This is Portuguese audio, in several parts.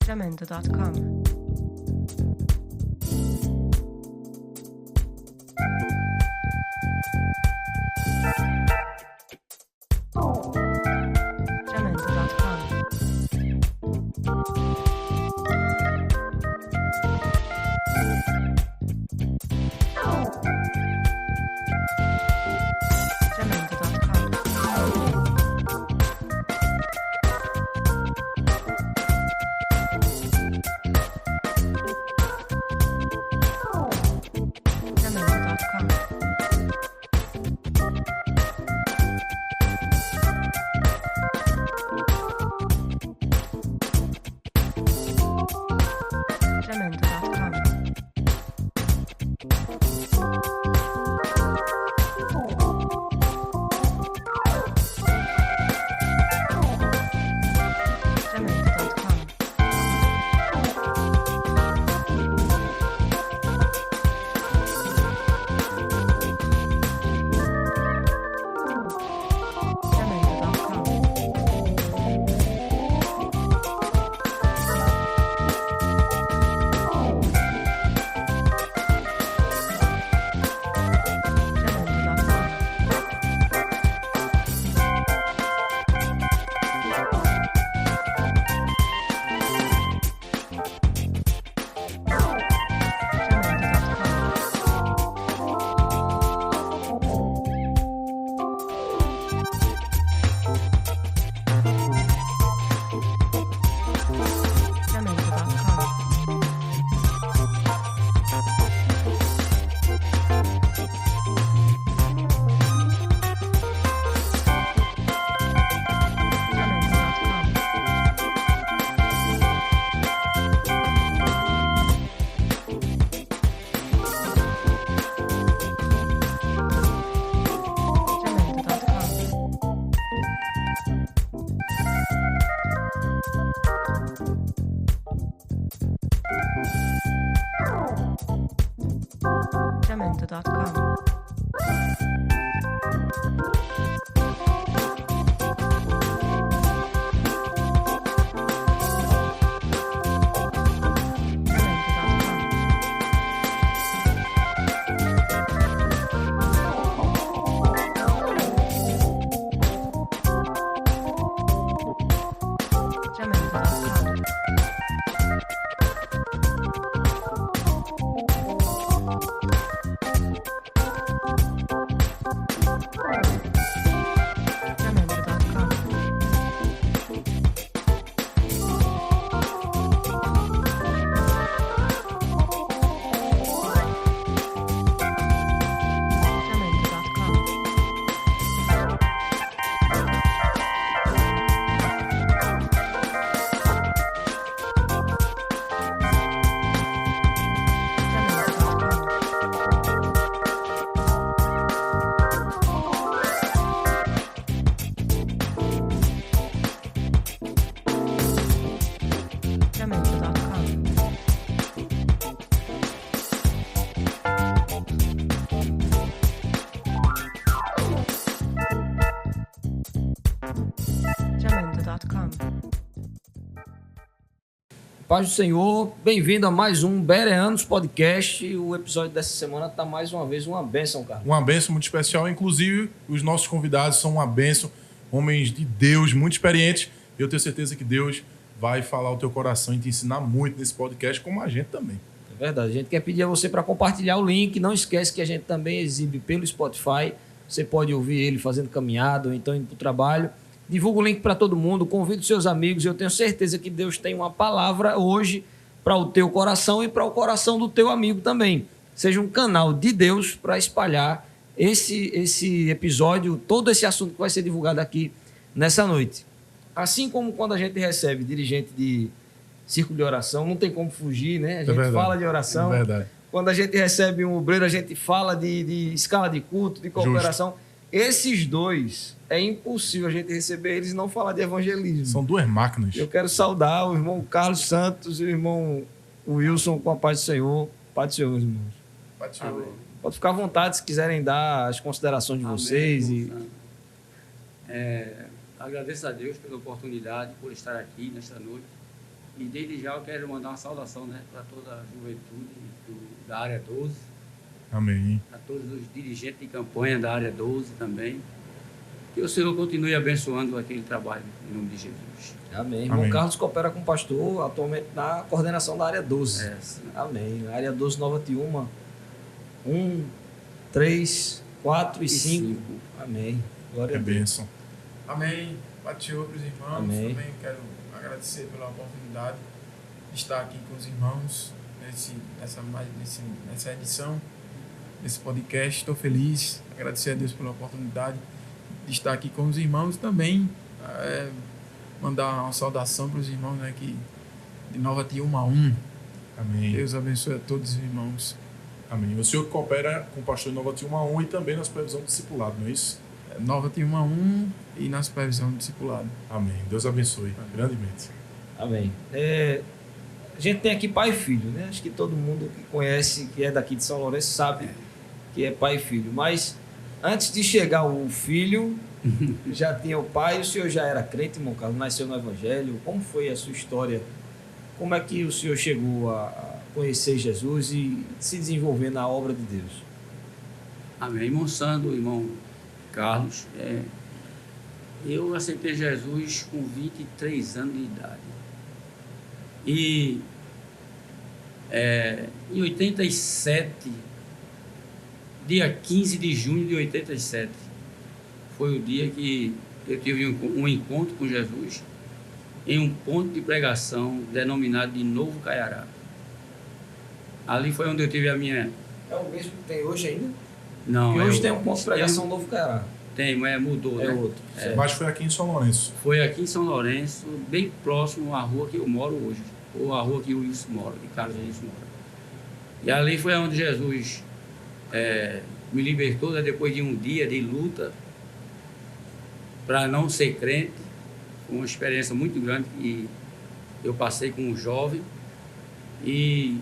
Jamendo.com. Jamendo.com. Jamendo.com. Paz do Senhor, bem-vindo a mais um Bereanos Podcast. O episódio dessa semana está mais uma vez uma bênção, cara. Uma bênção muito especial, inclusive os nossos convidados são uma bênção, homens de Deus, muito experientes. Eu tenho certeza que Deus vai falar o teu coração e te ensinar muito nesse podcast, como a gente também. É verdade, a gente quer pedir a você para compartilhar o link. Não esquece que a gente também exibe pelo Spotify. Você pode ouvir ele fazendo caminhada ou então indo para o trabalho. Divulga o link para todo mundo, convida os seus amigos. Eu tenho certeza que Deus tem uma palavra hoje para o teu coração e para o coração do teu amigo também. Seja um canal de Deus para espalhar esse episódio, todo esse assunto que vai ser divulgado aqui nessa noite. Assim como quando a gente recebe dirigente de círculo de oração, não tem como fugir, né? A gente fala de oração. É verdade. Quando a gente recebe um obreiro, a gente fala de escala de culto, de cooperação. Justo. Esses dois, é impossível a gente receber eles e não falar de evangelismo. São duas máquinas. Eu quero saudar o irmão Carlos Santos e o irmão Wilson com a paz do Senhor. Paz do Senhor, meus irmãos. Paz do Senhor. Pode ficar à vontade se quiserem dar as considerações de vocês. Agradeço a Deus pela oportunidade, por estar aqui nesta noite. E desde já eu quero mandar uma saudação, né, para toda a juventude da área 12, Amém. a todos os dirigentes de campanha da área 12 também. Que o Senhor continue abençoando aquele trabalho, em nome de Jesus. Amém. Irmão Amém. Carlos coopera com o pastor atualmente na coordenação da área 12. Sim. Amém. Área 12, Nova Tiúma. 1, 3, 4 e 5. Amém. Glória É a Deus. bênção. Amém. Bate-o para os irmãos. Amém. Também quero agradecer pela oportunidade de estar aqui com os irmãos nessa edição desse podcast. Estou feliz. Agradecer a Deus pela oportunidade de estar aqui com os irmãos. Também mandar uma saudação para os irmãos, né, de Nova Tiúma 1. Amém. Deus abençoe a todos os irmãos. Amém. O senhor coopera com o pastor em Nova Tiúma 1 e também na supervisão do discipulado, não é isso? Nova Tiúma 1 e na supervisão do discipulado. Amém. Deus abençoe grandemente. Amém. A gente tem aqui pai e filho, né? Acho que todo mundo que conhece, que é daqui de São Lourenço, sabe que é pai e filho. Mas antes de chegar o filho, já tinha o pai. O senhor já era crente, irmão Carlos? Nasceu no Evangelho? Como foi a sua história? Como é que o senhor chegou a conhecer Jesus e se desenvolver na obra de Deus? Amém. Irmão Sandro, irmão Carlos, eu aceitei Jesus com 23 anos de idade. E em 87, dia 15 de junho de 87, foi o dia que eu tive um encontro com Jesus em um ponto de pregação denominado de Novo Caiará. Ali foi onde eu tive a minha... É o mesmo que tem hoje ainda? Não, E hoje tem um ponto de pregação Novo Caiará. Tem, mas mudou, É né? outro. Mas foi aqui em São Lourenço. Foi aqui em São Lourenço, bem próximo à rua que eu moro hoje, ou à rua que o Wilson mora, que Carlos Wilson mora. E ali foi onde Jesus me libertou, né, depois de um dia de luta para não ser crente. Foi uma experiência muito grande que eu passei com um jovem. E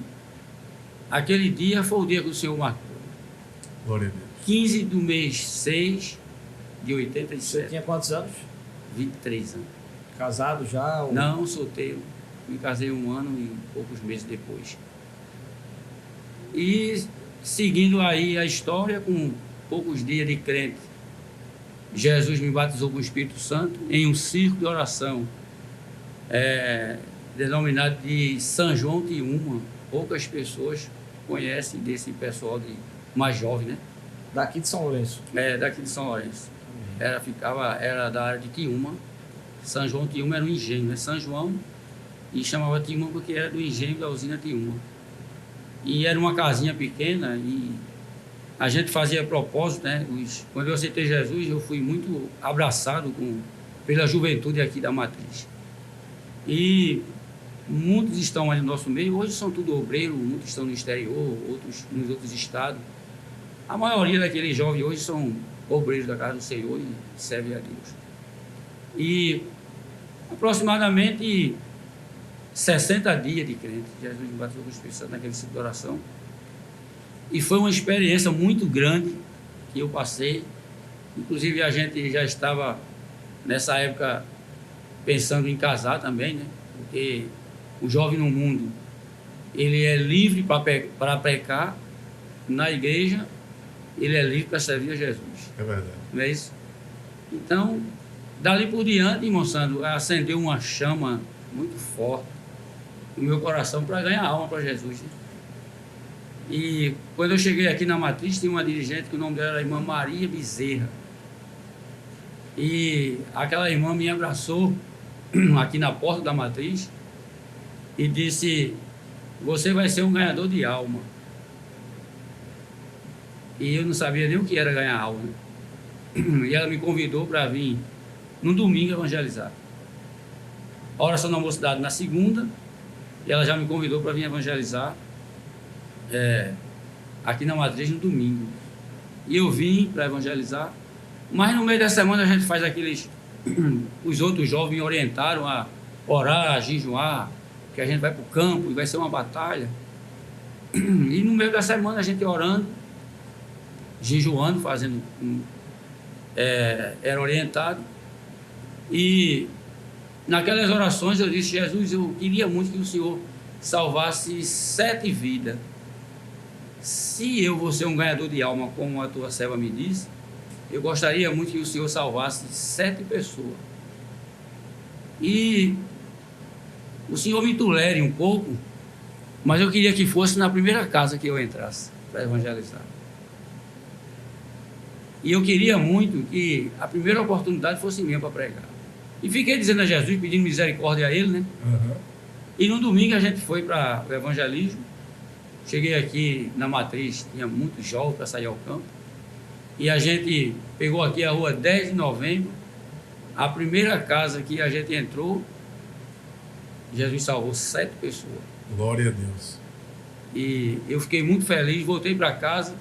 aquele dia foi o dia que o Senhor marcou. Glória a Deus. 15 do mês 6 de Você 87, tinha quantos anos? 23 anos. Casado já? Ou... Não, solteiro. Me casei um ano e poucos meses depois. E seguindo aí a história, com poucos dias de crente, Jesus me batizou com o Espírito Santo em um círculo de oração denominado de São João Tiúma. Poucas pessoas conhecem desse pessoal mais jovem, né? Daqui de São Lourenço. Daqui de São Lourenço. Era da área de Tiúma. São João Tiúma era um engenho, né? São João, e chamava Tiúma porque era do engenho da usina Tiúma. E era uma casinha pequena e a gente fazia propósito, né? Quando eu aceitei Jesus, eu fui muito abraçado pela juventude aqui da Matriz. E muitos estão ali no nosso meio, hoje são tudo obreiros, muitos estão no exterior, outros nos outros estados. A maioria daqueles jovens hoje são obreiros da casa do Senhor e servem a Deus. E aproximadamente 60 dias de crente, Jesus me batizou com o Espírito Santo naquele ciclo de oração. E foi uma experiência muito grande que eu passei. Inclusive a gente já estava nessa época pensando em casar também, né? Porque o jovem no mundo, ele é livre para pecar, na igreja ele é livre para servir a Jesus. É verdade. Não é isso? Então, dali por diante, irmão Sandro, acendeu uma chama muito forte no meu coração para ganhar alma para Jesus, né? E quando eu cheguei aqui na Matriz, tinha uma dirigente que o nome dela era a irmã Maria Bezerra. E aquela irmã me abraçou aqui na porta da Matriz e disse: você vai ser um ganhador de alma. E eu não sabia nem o que era ganhar alma, né? E ela me convidou para vir no domingo evangelizar. A oração da mocidade na segunda, e ela já me convidou para vir evangelizar aqui na Matriz no domingo. E eu vim para evangelizar, mas no meio da semana a gente faz aqueles... Os outros jovens me orientaram a orar, a jejuar, que a gente vai para o campo e vai ser uma batalha. E no meio da semana a gente orando, jejuando, fazendo... era orientado. E naquelas orações eu disse: Jesus, eu queria muito que o Senhor salvasse 7 vidas. Se eu vou ser um ganhador de alma, como a tua serva me disse, eu gostaria muito que o Senhor salvasse 7 pessoas. E o Senhor me tolere um pouco, mas eu queria que fosse na primeira casa que eu entrasse para evangelizar. E eu queria muito que a primeira oportunidade fosse minha para pregar. E fiquei dizendo a Jesus, pedindo misericórdia a Ele, né? Uhum. E no domingo a gente foi para o evangelismo. Cheguei aqui na Matriz, tinha muitos jovens para sair ao campo. E a gente pegou aqui a rua 10 de novembro. A primeira casa que a gente entrou, Jesus salvou 7 pessoas. Glória a Deus. E eu fiquei muito feliz, voltei para casa.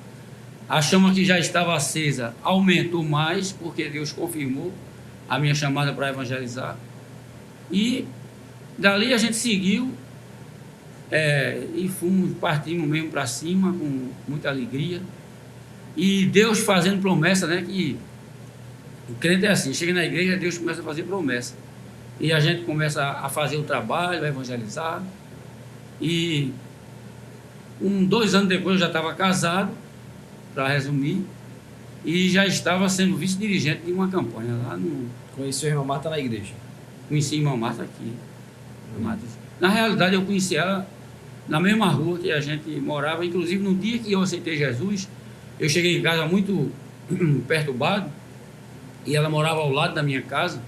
A chama que já estava acesa aumentou mais, porque Deus confirmou a minha chamada para evangelizar. E dali a gente seguiu e partimos mesmo para cima com muita alegria. E Deus fazendo promessa, né? Que o crente é assim, chega na igreja, Deus começa a fazer promessa. E a gente começa a fazer o trabalho, a evangelizar. E 2 anos depois eu já estava casado, para resumir, e já estava sendo vice-dirigente de uma campanha lá no... Conheci o irmão Marta na igreja. Conheci a irmã Marta aqui. Na realidade, eu conheci ela na mesma rua que a gente morava. Inclusive, no dia que eu aceitei Jesus, eu cheguei em casa muito perturbado, e ela morava ao lado da minha casa,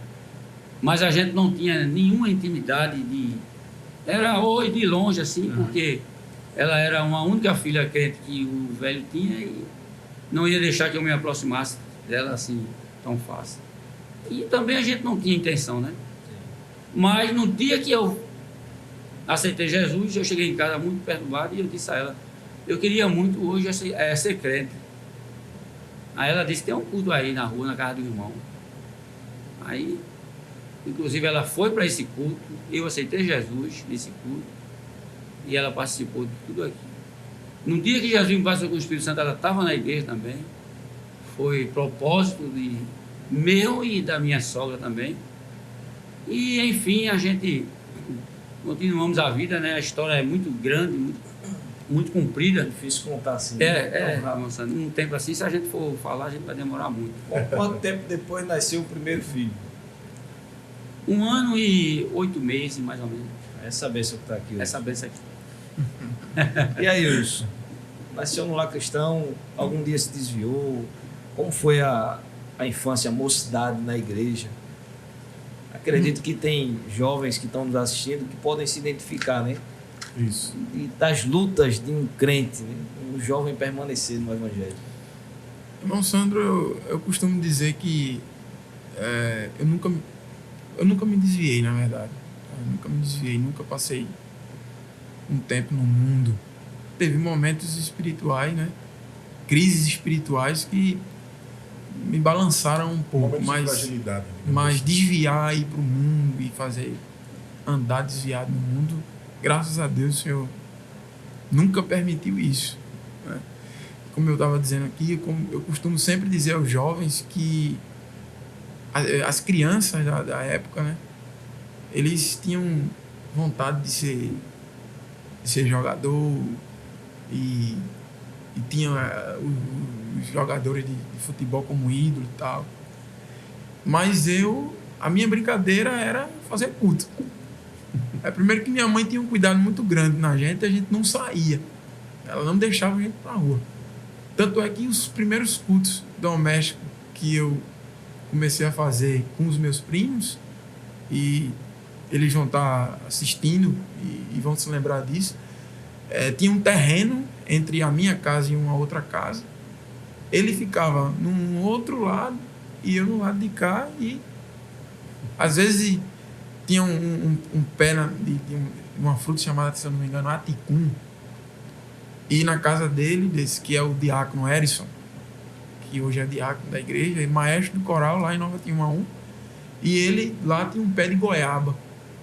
mas a gente não tinha nenhuma intimidade Era oi de longe, assim, porque ela era uma única filha crente que o velho tinha e não ia deixar que eu me aproximasse dela assim, tão fácil. E também a gente não tinha intenção, né? Mas no dia que eu aceitei Jesus, eu cheguei em casa muito perturbado e eu disse a ela: eu queria muito hoje ser crente. Aí ela disse: tem um culto aí na rua, na casa do irmão. Aí, inclusive, ela foi para esse culto, eu aceitei Jesus nesse culto e ela participou de tudo aqui. No dia que Jesus me batizou com o Espírito Santo, ela estava na igreja também. Foi propósito meu e da minha sogra também. E, enfim, a gente continuamos a vida, né? A história é muito grande, muito comprida. Difícil contar assim. Moça, num tempo assim, se a gente for falar, a gente vai demorar muito. Quanto tempo depois nasceu o primeiro filho? 1 ano e 8 meses, mais ou menos. Essa bênção que está aqui. Essa benção aqui. E aí, Wilson? Nasceu no lar cristão, algum dia se desviou? Como foi a infância, a mocidade na igreja? Acredito que tem jovens que estão nos assistindo que podem se identificar, né? Isso. E das lutas de um crente, né? Um jovem permanecer no Evangelho. Irmão Sandro, eu costumo dizer que eu nunca me desviei, na verdade. Eu nunca me desviei, nunca passei um tempo no mundo. Teve momentos espirituais, né? Crises espirituais que me balançaram um pouco, Momentos de mas fragilidade, mas desviar, ir para o mundo e andar desviado no mundo, graças a Deus, o Senhor nunca permitiu isso, né? Como eu estava dizendo aqui, como eu costumo sempre dizer aos jovens que as crianças da época, né, eles tinham vontade de ser jogador e tinham os jogadores de futebol como ídolo e tal. Mas a minha brincadeira era fazer culto. Primeiro que minha mãe tinha um cuidado muito grande na gente, a gente não saía. Ela não deixava a gente pra rua. Tanto é que os primeiros cultos domésticos que eu comecei a fazer com os meus primos, e eles vão estar assistindo e vão se lembrar disso, tinha um terreno entre a minha casa e uma outra casa. Ele ficava num outro lado e eu no lado de cá, e às vezes tinha um pé de uma fruta chamada, se eu não me engano, aticum. E na casa dele, que é o diácono Erison, que hoje é diácono da igreja, e maestro do coral lá em Nova Tijuana, e ele lá tinha um pé de goiaba.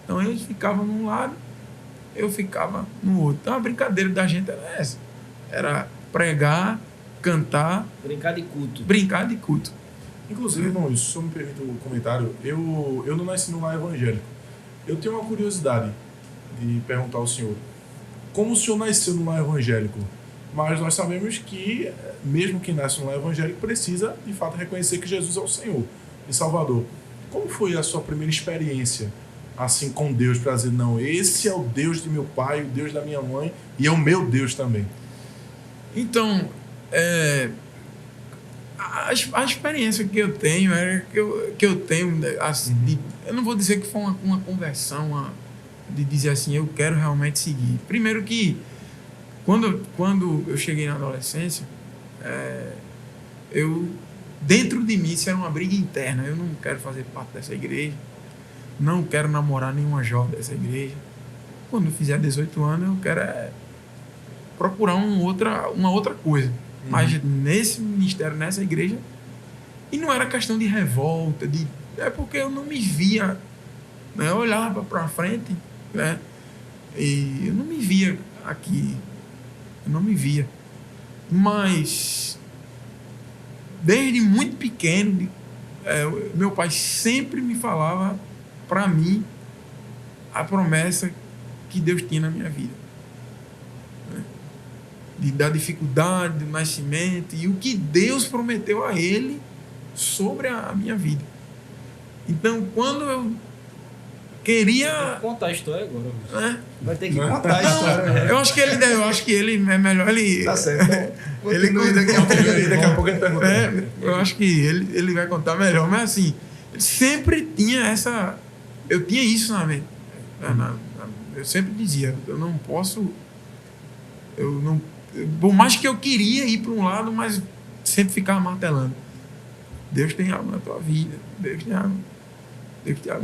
Então eles ficavam num lado, eu ficava no outro. Então a brincadeira da gente era essa. Era pregar, cantar, Brincar de culto. brincar de culto. Inclusive, irmão, se eu me permite um comentário, eu não nasci num lar evangélico. Eu tenho uma curiosidade de perguntar ao senhor. Como o senhor nasceu no lar evangélico? Mas nós sabemos que, mesmo quem nasce no lar evangélico, precisa, de fato, reconhecer que Jesus é o Senhor e Salvador. Como foi a sua primeira experiência, assim, com Deus, para dizer, não, esse é o Deus de meu pai, o Deus da minha mãe, e é o meu Deus também? Então, a experiência que eu tenho que eu tenho, assim, eu não vou dizer que foi uma conversão, de dizer assim, eu quero realmente seguir. Primeiro que, quando eu cheguei na adolescência, dentro de mim, isso era uma briga interna. Eu não quero fazer parte dessa igreja, não quero namorar nenhuma jovem dessa igreja. Quando eu fizer 18 anos, eu quero procurar uma outra coisa. Mas nesse ministério, nessa igreja, e não era questão de revolta, é porque eu não me via, né? Eu olhava para frente, né? E eu não me via aqui, eu não me via. Mas desde muito pequeno, meu pai sempre me falava para mim a promessa que Deus tinha na minha vida, né? Da dificuldade, do nascimento e o que Deus prometeu a ele sobre a minha vida. Então, quando eu queria... Vou contar a história agora. Né? Vai ter que contar a história. Eu acho que ele é melhor ele... Tá certo. Ele Daqui a pouco ele pergunta. eu acho que ele vai contar melhor, mas assim, ele sempre tinha essa... Eu tinha isso na mente. Eu sempre dizia, eu não posso... Por mais que eu queria ir para um lado, mas sempre ficava martelando. Deus tem algo na tua vida. Deus tem algo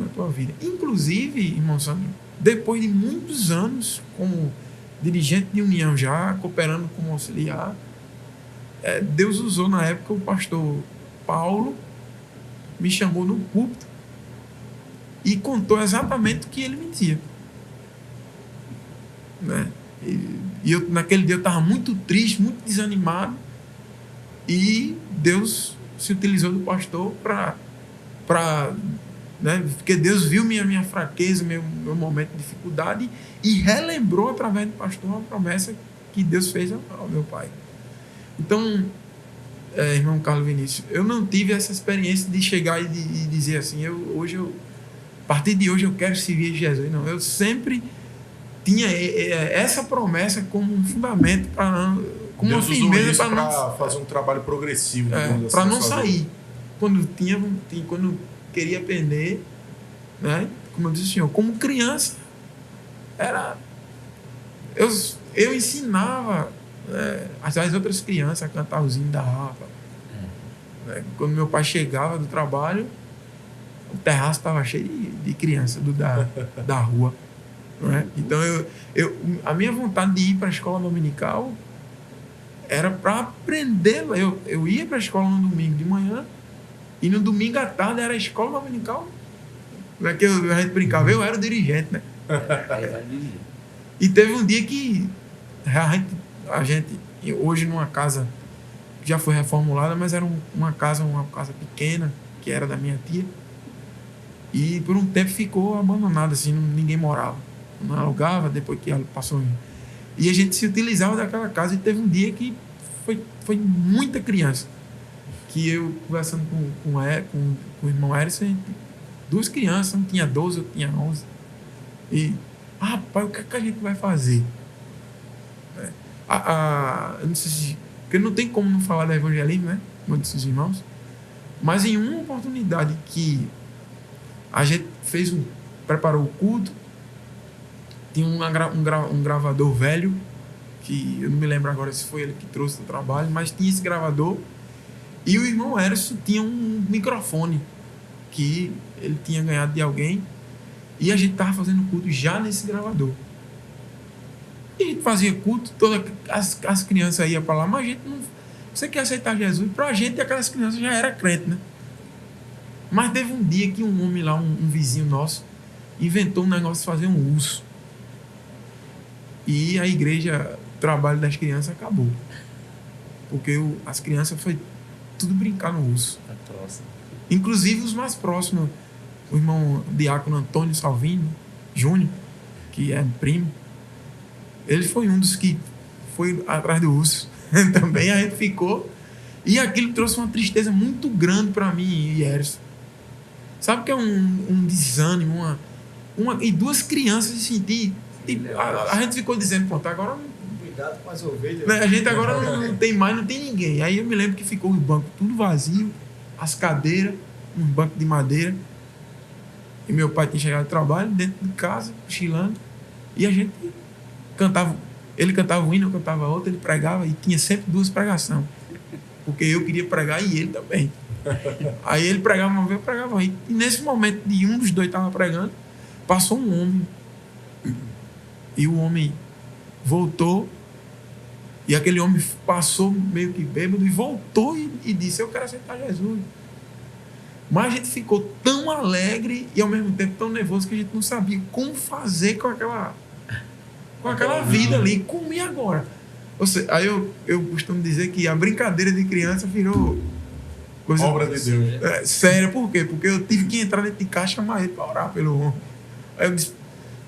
na tua vida. Inclusive, irmão Sandro, depois de muitos anos como dirigente de união já, cooperando como auxiliar, Deus usou na época o pastor Paulo, me chamou no púlpito e contou exatamente o que ele me dizia. Né? E eu, naquele dia eu estava muito triste, muito desanimado, e Deus se utilizou do pastor para né, porque Deus viu minha fraqueza, meu momento de dificuldade e relembrou através do pastor a promessa que Deus fez ao meu pai. Então, irmão Carlos Vinícius, eu não tive essa experiência de chegar e dizer assim, a partir de hoje eu quero seguir Jesus. Não, eu sempre tinha essa promessa como um fundamento, como Deus uma firmeza para fazer um trabalho progressivo, para não sair. Quando eu queria aprender, né? Como eu disse, Senhor, como criança, eu ensinava as outras crianças a cantar os hinos da harpa. Né? Quando meu pai chegava do trabalho, o terraço estava cheio de crianças da rua. Né? Então, a minha vontade de ir para a escola dominical era para aprender. Eu ia para a escola no domingo de manhã e no domingo à tarde era a escola dominical. Não é que a gente brincava, eu era o dirigente, né? E teve um dia que a gente hoje numa casa que já foi reformulada, mas era uma casa pequena, que era da minha tia, e por um tempo ficou abandonada, assim, ninguém morava. Não alugava, depois que ela passou. E a gente se utilizava daquela casa, e teve um dia que foi muita criança. Que eu, conversando com o irmão Erison, 2 crianças, um tinha 12, outro tinha 11. E, rapaz, o que é que a gente vai fazer? Eu não sei se... Porque não tem como não falar do evangelismo, né? Como eu disse os irmãos. Mas em uma oportunidade que a gente preparou o culto, tinha um gravador velho, que eu não me lembro agora se foi ele que trouxe do trabalho, mas tinha esse gravador, e o irmão Erison tinha um microfone que ele tinha ganhado de alguém, e a gente estava fazendo culto já nesse gravador. E a gente fazia culto, todas as crianças iam para lá, mas a gente não... Você quer aceitar Jesus? Para a gente, aquelas crianças já eram crentes, né? Mas teve um dia que um homem lá, um vizinho nosso, inventou um negócio de fazer um urso. E a igreja, o trabalho das crianças acabou. Porque as crianças foi tudo brincar no urso. Inclusive os mais próximos, o irmão diácono Antônio Salvini, Júnior, que é primo, ele foi um dos que foi atrás do urso. Também a gente ficou. E aquilo trouxe uma tristeza muito grande para mim e Erison. Sabe que é um desânimo, e duas crianças assim, a gente ficou dizendo, pronto, agora Cuidado com as ovelhas. a gente agora não tem mais, não tem ninguém. Aí eu me lembro que ficou o banco tudo vazio, as cadeiras, um banco de madeira. E meu pai tinha chegado do trabalho, dentro de casa, cochilando. E a gente cantava, ele cantava um hino, eu cantava outro, ele pregava, e tinha sempre duas pregações. Porque eu queria pregar e ele também. Aí ele pregava uma vez, eu pregava uma. E nesse momento de um dos dois estava pregando, passou um homem. E o homem voltou. E aquele homem passou meio que bêbado e voltou e disse: eu quero aceitar Jesus. Mas a gente ficou tão alegre e ao mesmo tempo tão nervoso que a gente não sabia como fazer com aquela vida ali. Como e agora? Ou seja, aí eu costumo dizer que a brincadeira de criança virou coisa Obra de Deus. Sério. Por quê? Porque eu tive que entrar dentro de casa e chamar ele para orar pelo homem. Aí eu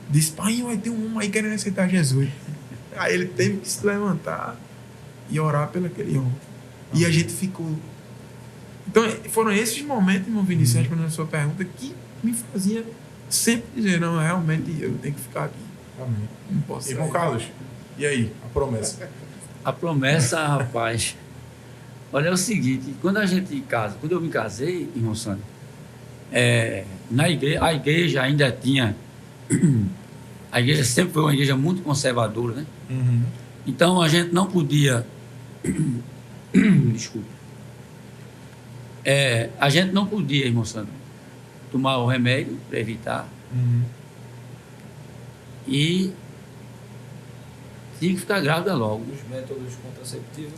disse: pai, vai ter um homem aí querendo aceitar Jesus. Aí ele teve que se levantar e orar pelo aquele homem. E a gente ficou. Então foram esses momentos, irmão Vinícius, respondendo a sua pergunta, que me fazia sempre dizer: não, realmente eu tenho que ficar aqui. Amém. Não posso Irmão sair. Carlos, e aí, a promessa? A promessa, rapaz. Olha, é o seguinte, quando eu me casei, irmão Sandro, na igreja, a igreja ainda tinha. A igreja sempre foi uma igreja muito conservadora, né? Uhum. Então a gente não podia. Desculpa. A gente não podia, irmão Sandro, tomar o remédio para evitar. Uhum. E tinha que ficar grávida logo. Os métodos contraceptivos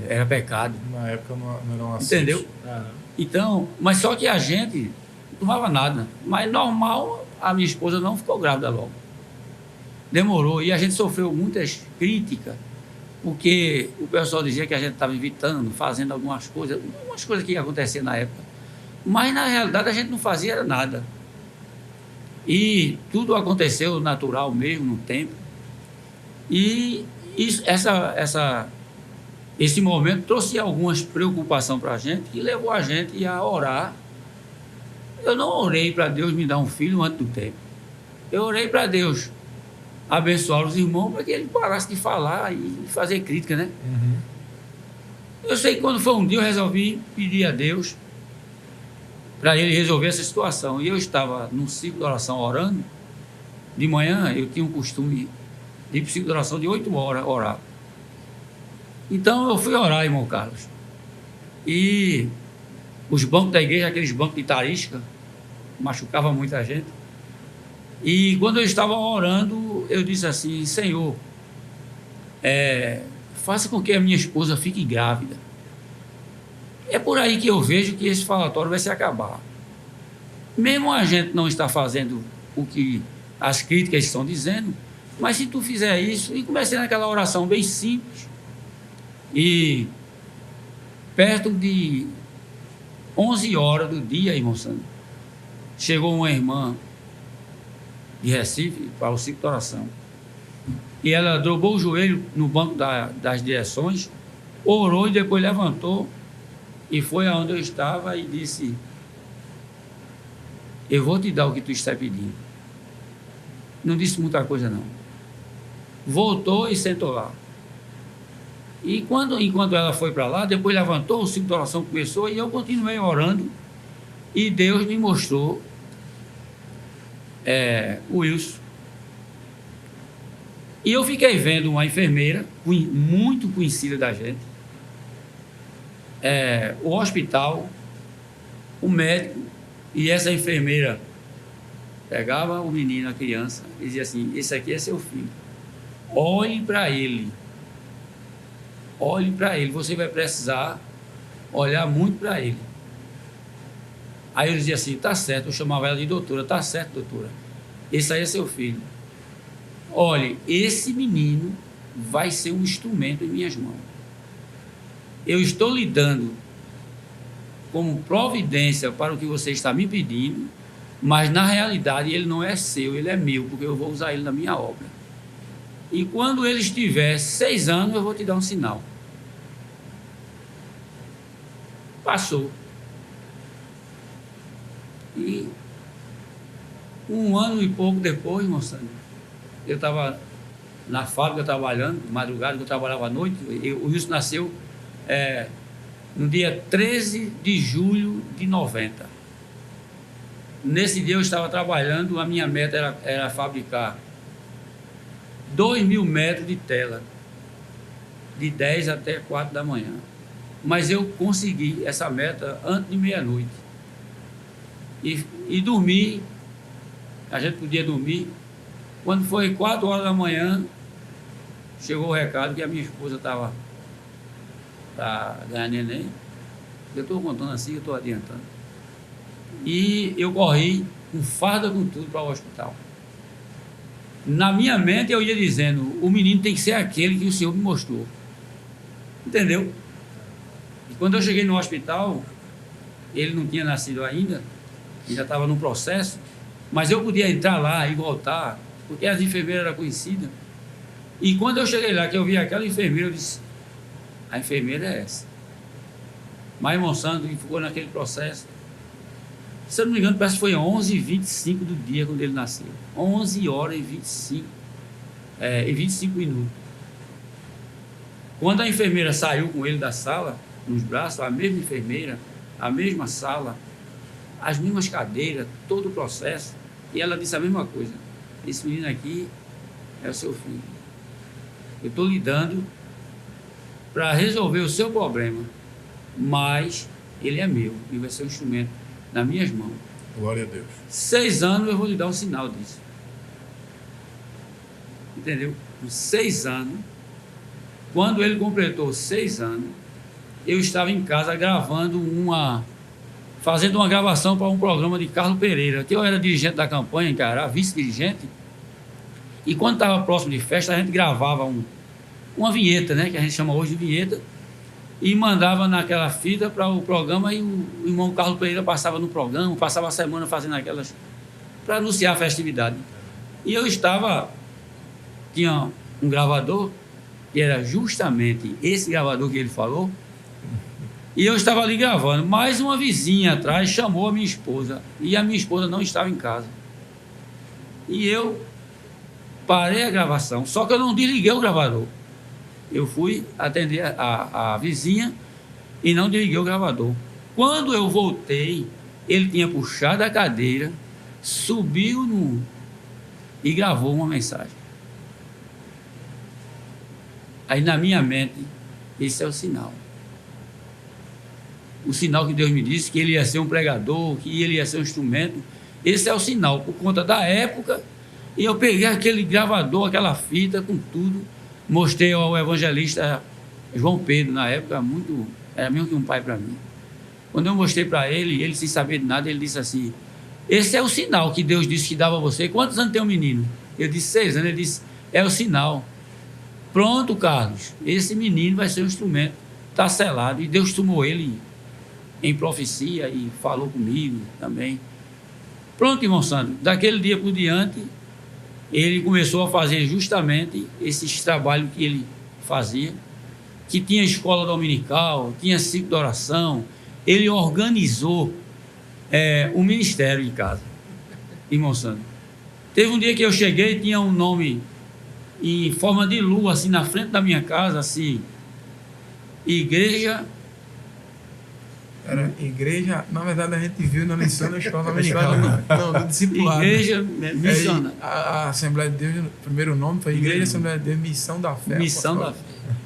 Era pecado. Na época não eram assim. Entendeu? Então, mas só que a gente não tomava nada. Mas normal, a minha esposa não ficou grávida logo. Demorou. E a gente sofreu muitas críticas, porque o pessoal dizia que a gente estava evitando, fazendo algumas coisas que iam acontecer na época. Mas, na realidade, a gente não fazia nada. E tudo aconteceu natural mesmo, no tempo. E esse momento trouxe algumas preocupações para a gente e levou a gente a orar. Eu não orei para Deus me dar um filho antes do tempo. Eu orei para Deus abençoar os irmãos para que ele parasse de falar e fazer crítica, né? Uhum. Eu sei que quando foi um dia eu resolvi pedir a Deus para ele resolver essa situação. E eu estava num ciclo de oração orando. De manhã eu tinha um costume de ir para o ciclo de oração de 8 horas orar. Então eu fui orar, irmão Carlos. E os bancos da igreja, aqueles bancos de tarisca, machucavam muita gente. E quando eu estava orando, eu disse assim: Senhor, faça com que a minha esposa fique grávida. É por aí que eu vejo que esse falatório vai se acabar. Mesmo a gente não está fazendo o que as críticas estão dizendo, mas se tu fizer isso, e comecei naquela oração bem simples, e perto de 11 horas do dia, irmão Sandro, chegou uma irmã de Recife para o ciclo de oração. E ela dobrou o joelho no banco das direções, orou e depois levantou e foi aonde eu estava e disse: eu vou te dar o que tu está pedindo. Não disse muita coisa não. Voltou e sentou lá. E enquanto ela foi para lá, depois levantou, o ciclo de oração começou e eu continuei orando. E Deus me mostrou o Wilson. E eu fiquei vendo uma enfermeira, muito conhecida da gente, o hospital, o médico, e essa enfermeira pegava o menino, a criança, e dizia assim: esse aqui é seu filho. Olhe para ele. Olhe para ele. Você vai precisar olhar muito para ele. Aí eu dizia assim: tá certo. Eu chamava ela de doutora. Tá certo, doutora. Esse aí é seu filho. Olhe, esse menino vai ser um instrumento em minhas mãos. Eu estou lhe dando como providência para o que você está me pedindo, Mas, na realidade, ele não é seu, ele é meu, porque eu vou usar ele na minha obra. E quando ele estiver 6 anos, eu vou te dar um sinal. Passou. E 1 ano e pouco depois, moçada, eu estava na fábrica trabalhando, madrugada, que eu trabalhava à noite. O Wilson nasceu no dia 13 de julho de 90. Nesse dia eu estava trabalhando, a minha meta era fabricar 2.000 metros de tela, de 10 até 4 da manhã. Mas eu consegui essa meta antes de meia-noite. E dormi, a gente podia dormir. Quando foi 4 horas da manhã, chegou o recado que a minha esposa estava para ganhar neném. Eu estou contando assim, eu estou adiantando. E eu corri com farda, com tudo, para o hospital. Na minha mente eu ia dizendo, o menino tem que ser aquele que o Senhor me mostrou. Entendeu? E quando eu cheguei no hospital, ele não tinha nascido ainda estava no processo, mas eu podia entrar lá e voltar, porque as enfermeiras eram conhecidas. E quando eu cheguei lá, que eu vi aquela enfermeira, eu disse, a enfermeira é essa. Mas Monsanto ficou naquele processo. Se eu não me engano, parece que foi 11h25 do dia quando ele nasceu. 11 horas e 25 minutos. Quando a enfermeira saiu com ele da sala, nos braços, a mesma enfermeira, a mesma sala, as mesmas cadeiras, todo o processo, e ela disse a mesma coisa, esse menino aqui é o seu filho. Eu estou lhe dando para resolver o seu problema, mas ele é meu e vai ser um instrumento nas minhas mãos. Glória a Deus. 6 anos eu vou lhe dar um sinal disso. Entendeu? Com 6 anos, quando ele completou 6 anos, eu estava em casa fazendo uma gravação para um programa de Carlos Pereira, que eu era dirigente da campanha em Cará, vice-dirigente, e quando estava próximo de festa, a gente gravava uma vinheta, né, que a gente chama hoje de vinheta, e mandava naquela fita para o programa, e o irmão Carlos Pereira passava no programa, passava a semana fazendo aquelas, para anunciar a festividade. E eu tinha um gravador, que era justamente esse gravador que ele falou, e eu estava ali gravando, mas uma vizinha atrás chamou a minha esposa, e a minha esposa não estava em casa. E eu parei a gravação, só que eu não desliguei o gravador. Eu fui atender a vizinha e não desliguei o gravador. Quando eu voltei, ele tinha puxado a cadeira, subiu e gravou uma mensagem. Aí na minha mente, esse é o sinal. O sinal que Deus me disse, que ele ia ser um pregador, que ele ia ser um instrumento. Esse é o sinal, por conta da época. E eu peguei aquele gravador, aquela fita, com tudo, mostrei ao evangelista João Pedro, na época, era mesmo que um pai para mim. Quando eu mostrei para ele sem saber de nada, ele disse assim, esse é o sinal que Deus disse que dava a você. Quantos anos tem um menino? Eu disse 6 anos, ele disse, é o sinal. Pronto, Carlos, esse menino vai ser um instrumento, está selado, e Deus tomou ele em profecia e falou comigo também. Pronto, irmão Sandro, daquele dia por diante, ele começou a fazer justamente esses trabalhos que ele fazia, que tinha escola dominical, tinha ciclo de oração, ele organizou o ministério em casa, irmão Sandro. Teve um dia que eu cheguei e tinha um nome em forma de lua, assim, na frente da minha casa, assim, igreja... Era igreja, na verdade a gente viu na lição da escola dominical. Não, do discipulado. Igreja missionária. A Assembleia de Deus, o primeiro nome foi Igreja Assembleia de Deus, Missão da Fé. Missão da Fé.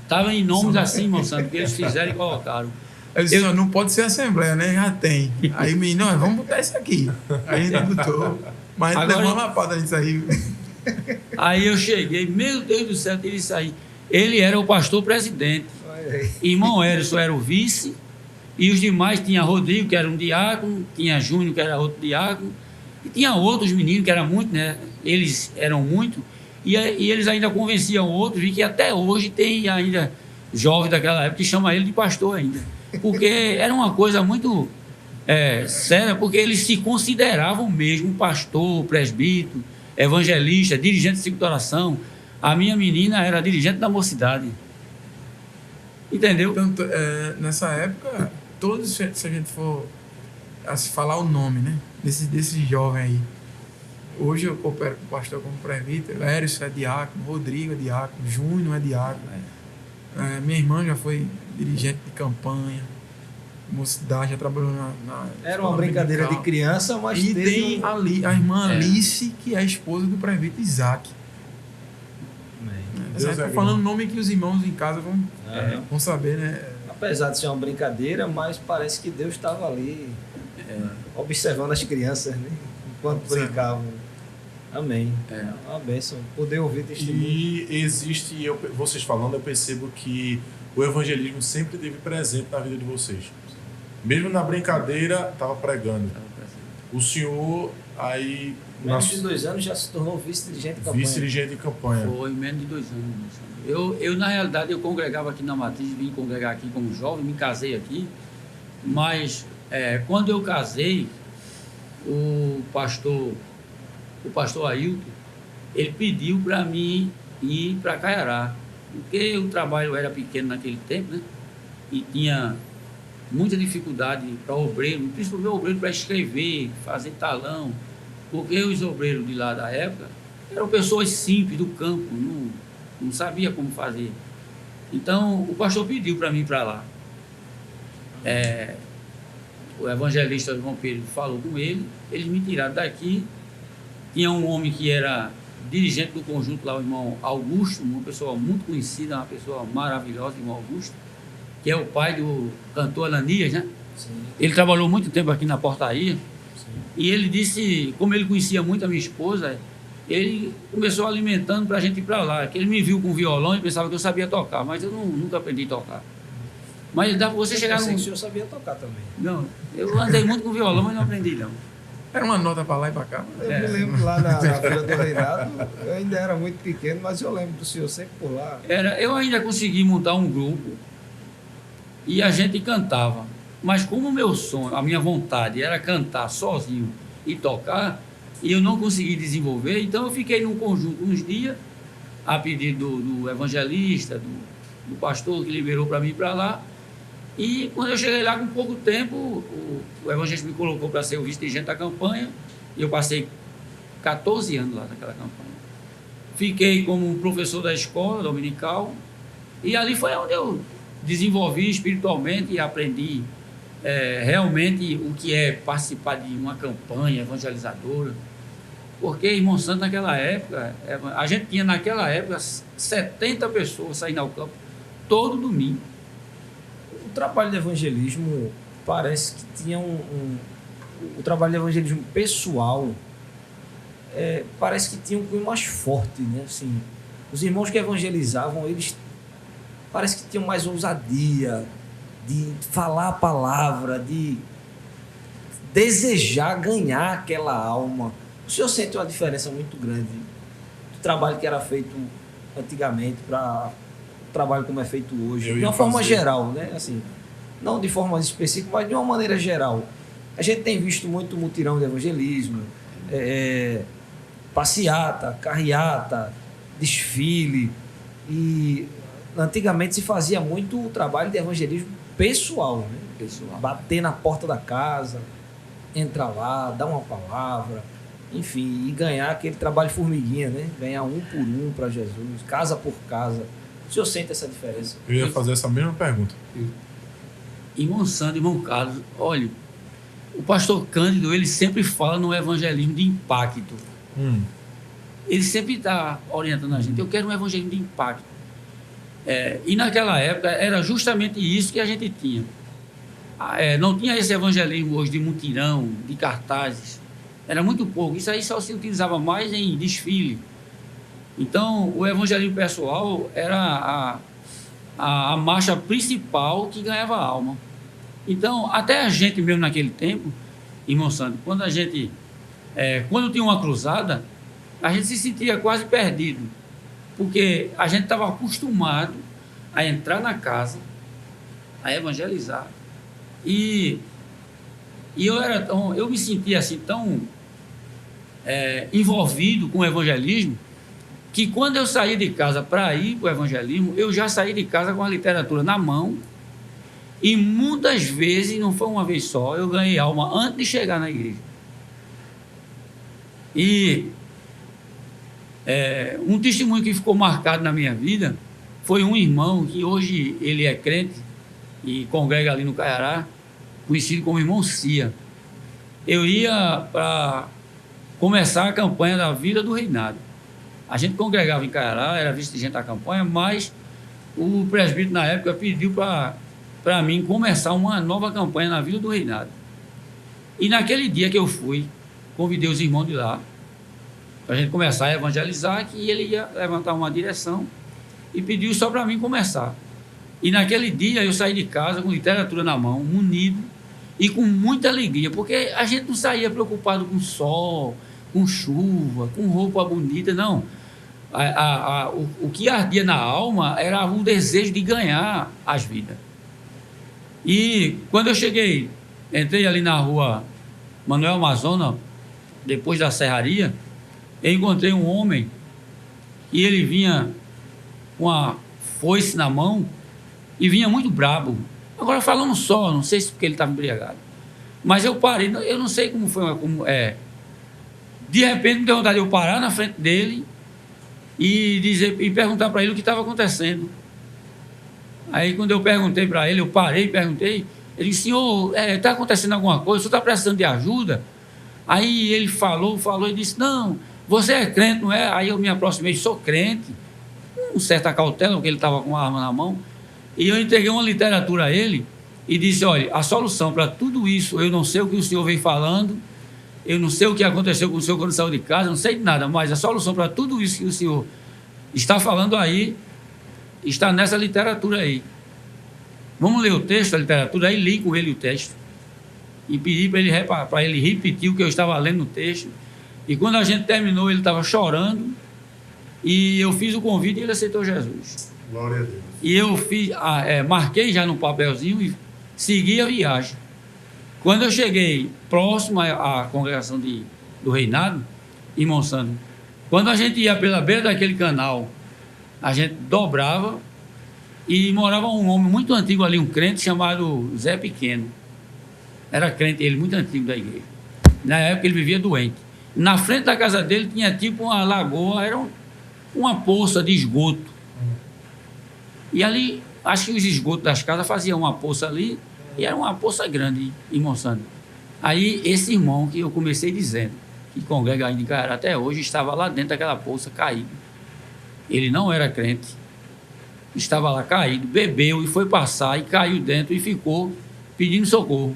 Estava em nomes assim, irmão Santo, que eles fizeram e colocaram. Eu disse, não pode ser Assembleia, né? Já tem. Aí o menino, vamos botar isso aqui. Aí a gente botou. Mas a gente levou uma lapada nisso aí. Aí eu cheguei, meu Deus do céu, teve isso aí. Ele era o pastor presidente. Irmão Erison era o vice. E os demais, tinha Rodrigo, que era um diácono, tinha Júnior, que era outro diácono, e tinha outros meninos, que eram muito, né? Eles eram muito, e eles ainda convenciam outros, e que até hoje tem ainda jovem daquela época que chama ele de pastor ainda. Porque era uma coisa muito séria, porque eles se consideravam mesmo pastor, presbítero, evangelista, dirigente de ciclo de oração. A minha menina era dirigente da mocidade. Entendeu? Tanto, nessa época, todos, se a gente for a se falar o nome, né? Desse jovem aí. Hoje eu coopero com o pastor como presbítero, Lércio é diácono, Rodrigo é diácono, Júnior é diácono. Minha irmã já foi dirigente de campanha, mocidade, já trabalhou na Era uma escola brincadeira dominical. de criança, mas E teve tem a irmã É. Alice, que é a esposa do presbítero Isaac. Deus Estou é falando o nome que os irmãos em casa É. vão saber, né? Apesar de ser uma brincadeira, mas parece que Deus estava ali observando as crianças, né? Enquanto Observando. brincavam. Amém. É uma bênção. Poder ouvir testemunho. E existe, vocês falando, eu percebo que o evangelismo sempre esteve presente na vida de vocês. Mesmo na brincadeira, estava pregando. O senhor, aí, Menos de 2 anos já se tornou vice-dirigente de campanha. vice-dirigente de campanha. Foi menos de 2 anos. Eu, na realidade, eu congregava aqui na Matriz, vim congregar aqui como jovem, me casei aqui. Mas, quando eu casei, o pastor Ailton, ele pediu para mim ir para Caiará. Porque o trabalho era pequeno naquele tempo, né? E tinha muita dificuldade para obreiro, principalmente obreiro para escrever, fazer talão. Porque os obreiros de lá da época eram pessoas simples do campo, não sabia como fazer. Então, o pastor pediu para mim ir para lá. O evangelista João Pedro falou com ele, eles me tiraram daqui. Tinha um homem que era dirigente do conjunto lá, o irmão Augusto, uma pessoa muito conhecida, uma pessoa maravilhosa, o irmão Augusto, que é o pai do cantor Ananias, né? Sim. Ele trabalhou muito tempo aqui na Portaria. E ele disse, como ele conhecia muito a minha esposa, ele começou alimentando para a gente ir para lá. Que ele me viu com violão e pensava que eu sabia tocar, mas eu nunca aprendi a tocar. Mas dá para você chegar Eu pensei num... que o senhor sabia tocar também. Não, eu andei muito com violão, mas não aprendi não. Era uma nota para lá e para cá. Eu me lembro lá na Vila do Reinado, eu ainda era muito pequeno, mas eu lembro do senhor sempre por lá. Eu ainda consegui montar um grupo e a gente cantava. Mas como o meu sonho, a minha vontade era cantar sozinho e tocar, e eu não consegui desenvolver, então eu fiquei num conjunto uns dias, a pedido do evangelista, do pastor que liberou para mim ir para lá. E quando eu cheguei lá com pouco tempo, o evangelista me colocou para ser o vice-dirigente da campanha, e eu passei 14 anos lá naquela campanha. Fiquei como professor da escola dominical, e ali foi onde eu desenvolvi espiritualmente e aprendi realmente o que é participar de uma campanha evangelizadora. Porque, irmão Santo, naquela época, a gente tinha naquela época 70 pessoas saindo ao campo todo domingo. O trabalho de evangelismo parece que tinha o trabalho de evangelismo pessoal parece que tinha um cunho mais forte, né? Assim, os irmãos que evangelizavam, eles parece que tinham mais ousadia de falar a palavra, de desejar ganhar aquela alma. O senhor sente uma diferença muito grande do trabalho que era feito antigamente para o trabalho como é feito hoje, de uma forma geral, né? Assim, não de forma específica, mas de uma maneira geral. A gente tem visto muito mutirão de evangelismo, passeata, carreata, desfile, e antigamente se fazia muito o trabalho de evangelismo pessoal, né? Pessoal. Bater na porta da casa, entrar lá, dar uma palavra, enfim, e ganhar aquele trabalho formiguinha, né? Ganhar um por um para Jesus, casa por casa. O senhor sente essa diferença? Eu ia fazer essa mesma pergunta. Irmão Sandro, irmão Carlos, olha, o pastor Cândido, ele sempre fala no evangelismo de impacto. Ele sempre está orientando a gente. Eu quero um evangelismo de impacto. E naquela época era justamente isso que a gente tinha. Não tinha esse evangelismo hoje de mutirão, de cartazes. Era muito pouco. Isso aí só se utilizava mais em desfile. Então, o evangelismo pessoal era a marcha principal que ganhava a alma. Então, até a gente mesmo naquele tempo, irmão Sandro, quando tinha uma cruzada, a gente se sentia quase perdido, porque a gente estava acostumado a entrar na casa, a evangelizar, e E eu me sentia assim tão envolvido com o evangelismo, que quando eu saí de casa para ir para o evangelismo, eu já saí de casa com a literatura na mão, e muitas vezes, não foi uma vez só, eu ganhei alma antes de chegar na igreja. E um testemunho que ficou marcado na minha vida foi um irmão que hoje ele é crente e congrega ali no Caiará, conhecido como irmão Cia. Eu ia para começar a campanha da Vida do Reinado. A gente congregava em Caiará, era vice-regente da campanha, mas o presbítero na época pediu para mim começar uma nova campanha na Vida do Reinado. E naquele dia que eu fui, convidei os irmãos de lá para a gente começar a evangelizar, que ele ia levantar uma direção e pediu só para mim começar. E naquele dia eu saí de casa com literatura na mão, munido e com muita alegria, porque a gente não saía preocupado com sol, com chuva, com roupa bonita, não. O que ardia na alma era um desejo de ganhar as vidas. E quando eu cheguei, entrei ali na rua Manuel Amazonas, depois da serraria, eu encontrei um homem e ele vinha com a foice na mão e vinha muito brabo. Agora falando só, não sei se porque ele estava embriagado, mas eu parei, eu não sei como foi, de repente me deu vontade de eu parar na frente dele e perguntar para ele o que estava acontecendo. Aí quando eu perguntei para ele, eu parei e perguntei, ele disse: senhor, está acontecendo alguma coisa, o senhor está precisando de ajuda? Aí ele falou e disse: não, você é crente, não é? Aí eu me aproximei, sou crente, com certa cautela, porque ele estava com uma arma na mão, e eu entreguei uma literatura a ele e disse: olha, a solução para tudo isso, eu não sei o que o senhor veio falando, eu não sei o que aconteceu com o senhor quando saiu de casa, não sei de nada, mas a solução para tudo isso que o senhor está falando aí, está nessa literatura aí. Vamos ler o texto, a literatura, aí li com ele o texto. E pedi para ele repetir o que eu estava lendo no texto. E quando a gente terminou, ele estava chorando. E eu fiz o convite e ele aceitou Jesus. Glória a Deus. E eu marquei já no papelzinho e segui a viagem. Quando eu cheguei próximo à congregação do Reinado, em Monsanto, quando a gente ia pela beira daquele canal, a gente dobrava e morava um homem muito antigo ali, um crente chamado Zé Pequeno. Era crente, ele muito antigo da igreja. Na época ele vivia doente. Na frente da casa dele tinha tipo uma lagoa, era uma poça de esgoto. E ali, acho que os esgotos das casas faziam uma poça ali, e era uma poça grande em Monsanto. Aí esse irmão que eu comecei dizendo, que congrega ainda em Caiará até hoje, estava lá dentro daquela poça caído. Ele não era crente, estava lá caído, bebeu e foi passar e caiu dentro e ficou pedindo socorro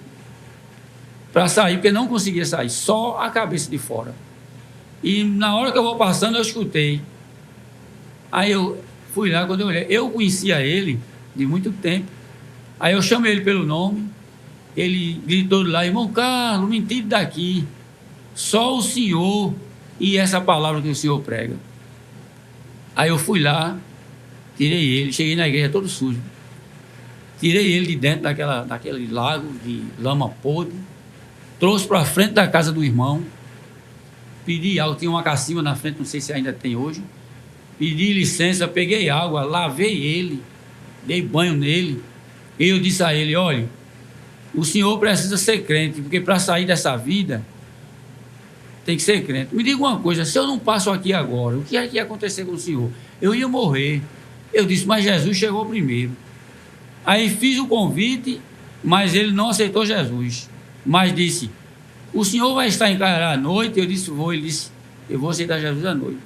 para sair, porque não conseguia sair, só a cabeça de fora. E na hora que eu vou passando, eu escutei. Aí eu fui lá, quando eu olhei, eu conhecia ele de muito tempo. Aí eu chamei ele pelo nome, ele gritou de lá: irmão Carlos, me tire daqui, só o senhor e essa palavra que o senhor prega. Aí eu fui lá, tirei ele, cheguei na igreja todo sujo, tirei ele de dentro daquele lago de lama podre, trouxe para frente da casa do irmão, pedi água, tinha uma cacimba na frente, não sei se ainda tem hoje, pedi licença, peguei água, lavei ele, dei banho nele, e eu disse a ele: olha, o senhor precisa ser crente, porque para sair dessa vida tem que ser crente. Me diga uma coisa, se eu não passo aqui agora, o que é que ia acontecer com o senhor? Eu ia morrer. Eu disse: mas Jesus chegou primeiro. Aí fiz o convite, mas ele não aceitou Jesus, mas disse: o senhor vai estar em Caiará à noite? Eu disse: vou. Ele disse: eu vou aceitar Jesus à noite.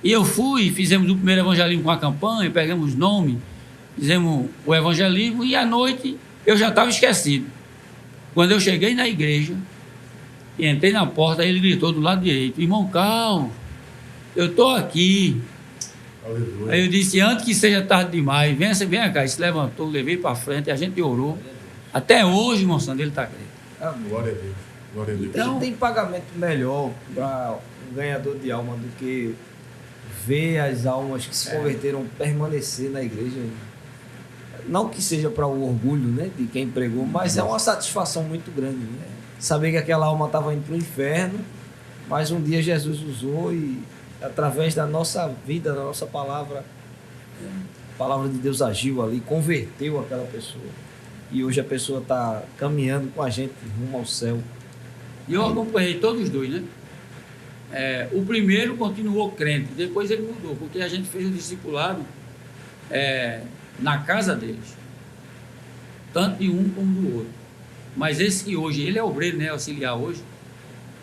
E eu fui, fizemos o primeiro evangelismo com a campanha, pegamos nome, fizemos o evangelismo, e à noite eu já estava esquecido. Quando eu cheguei na igreja e entrei na porta, ele gritou do lado direito: irmão Carlos, eu estou aqui. Aleluia. Aí eu disse: antes que seja tarde demais, venha cá. Ele se levantou, levei para frente, a gente orou. Até hoje, irmão Sandro, ele está crente. Glória a Deus. Glória a Deus. Então, tem pagamento melhor para um ganhador de alma do que ver as almas que se converteram permanecer na igreja. não que seja para o orgulho, né, de quem pregou, mas é uma satisfação muito grande, né? Saber que aquela alma estava indo para o inferno, mas um dia Jesus usou e através da nossa vida, da nossa palavra, a palavra de Deus agiu ali, converteu aquela pessoa. E hoje a pessoa está caminhando com a gente rumo ao céu. E eu acompanhei todos os dois, né? O primeiro continuou crente, depois ele mudou, porque a gente fez o discipulado na casa deles, tanto de um como do outro. Mas esse que hoje, ele é obreiro, né, auxiliar hoje,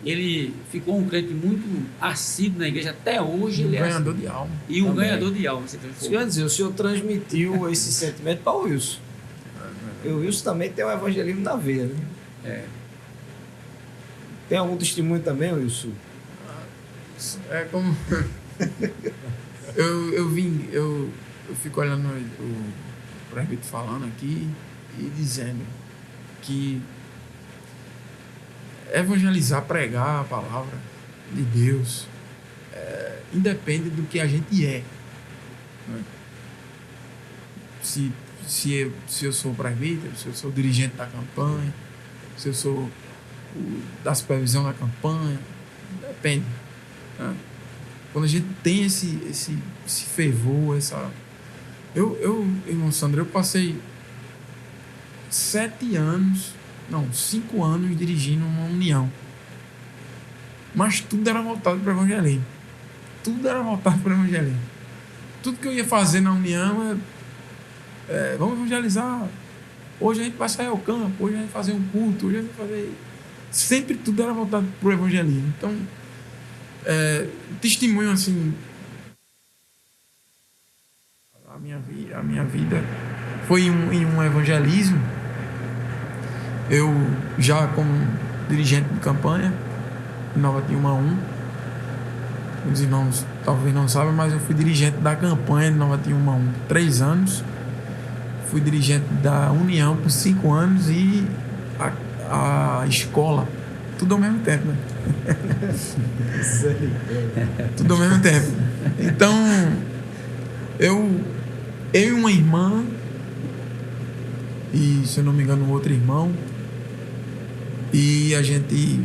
ele ficou um crente muito assíduo na igreja, até hoje ele é ganhador assim. de alma. E um Também. ganhador de alma. Você Isso quer dizer, o senhor transmitiu esse sentimento para o Wilson. E o Wilson também tem um evangelismo na veia, né? Tem algum testemunho também, Wilson? É como. eu fico olhando o presbítero falando aqui e dizendo que evangelizar, pregar a palavra de Deus, independe do que a gente é. Né? Se eu sou presbítero, se eu sou dirigente da campanha, se eu sou da supervisão da campanha, depende. Né? Quando a gente tem esse fervor, irmão Sandro, eu passei 5 anos dirigindo uma união. Mas tudo era voltado para o evangelismo. Tudo que eu ia fazer na união vamos evangelizar. Hoje a gente vai sair ao campo, hoje a gente vai fazer um culto, hoje a gente vai fazer... Sempre tudo era voltado para o evangelismo. Então, testemunho assim... A minha vida foi em um evangelismo. Eu já como dirigente de campanha Nova Tiúma 1, os irmãos talvez não saibam, mas eu fui dirigente da campanha de Nova Tiúma 1 por 3 anos, fui dirigente da União por 5 anos e a escola, tudo ao mesmo tempo, né? Tudo ao mesmo tempo. Então eu e uma irmã e, se eu não me engano, um outro irmão, e a gente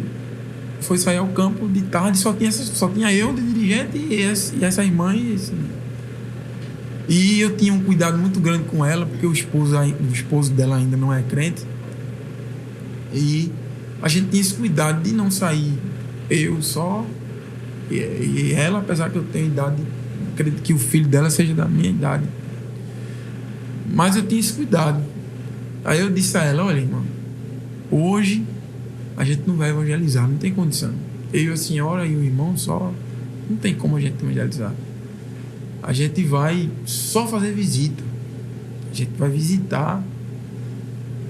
foi sair ao campo de tarde, só tinha eu de dirigente e essa irmã e eu tinha um cuidado muito grande com ela, porque o esposo dela ainda não é crente, e a gente tinha esse cuidado de não sair eu só e ela, apesar que eu tenho idade, acredito que o filho dela seja da minha idade, mas eu tinha esse cuidado. Aí eu disse a ela: olha, irmã, hoje a gente não vai evangelizar, não tem condição. Eu, a senhora e o irmão só, não tem como a gente evangelizar. A gente vai só fazer visita. A gente vai visitar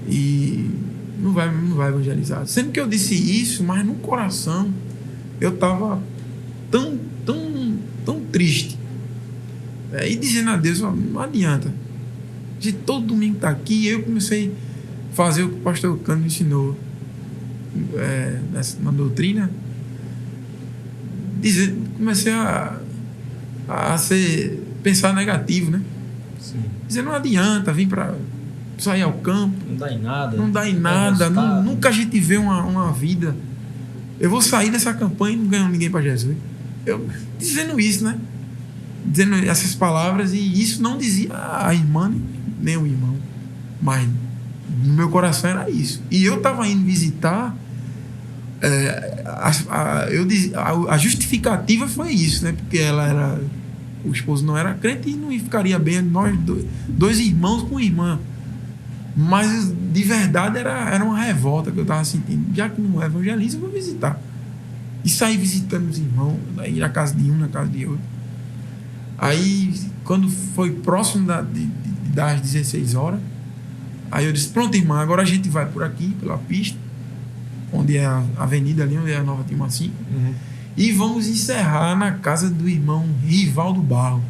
e não vai evangelizar. Sempre que eu disse isso, mas no coração eu estava tão triste. E dizendo a Deus: não adianta. A gente todo domingo está aqui. Eu comecei a fazer o que o pastor Cano me ensinou na doutrina. Comecei a pensar negativo, né? Sim. Dizer, não adianta vir para sair ao campo. Não dá em nada. Não dá em nada. Nunca a gente vê uma vida. Eu vou sair dessa campanha e não ganho ninguém para Jesus. Eu dizendo isso, né? Dizendo essas palavras, e isso não dizia a irmã nem o irmão, mas no meu coração era isso. E eu estava indo visitar, a justificativa foi isso, né? Porque o esposo não era crente e não ficaria bem nós dois irmãos com irmã. Mas de verdade era uma revolta que eu estava sentindo. Já que não evangeliza, eu vou visitar. E sair visitando os irmãos, ir na casa de um, na casa de outro. Aí, quando foi próximo das 16 horas, aí eu disse: pronto, irmã, agora a gente vai por aqui, pela pista, onde é a avenida ali, onde é a Nova Tiúma 5, e vamos encerrar na casa do irmão Rivaldo Barro.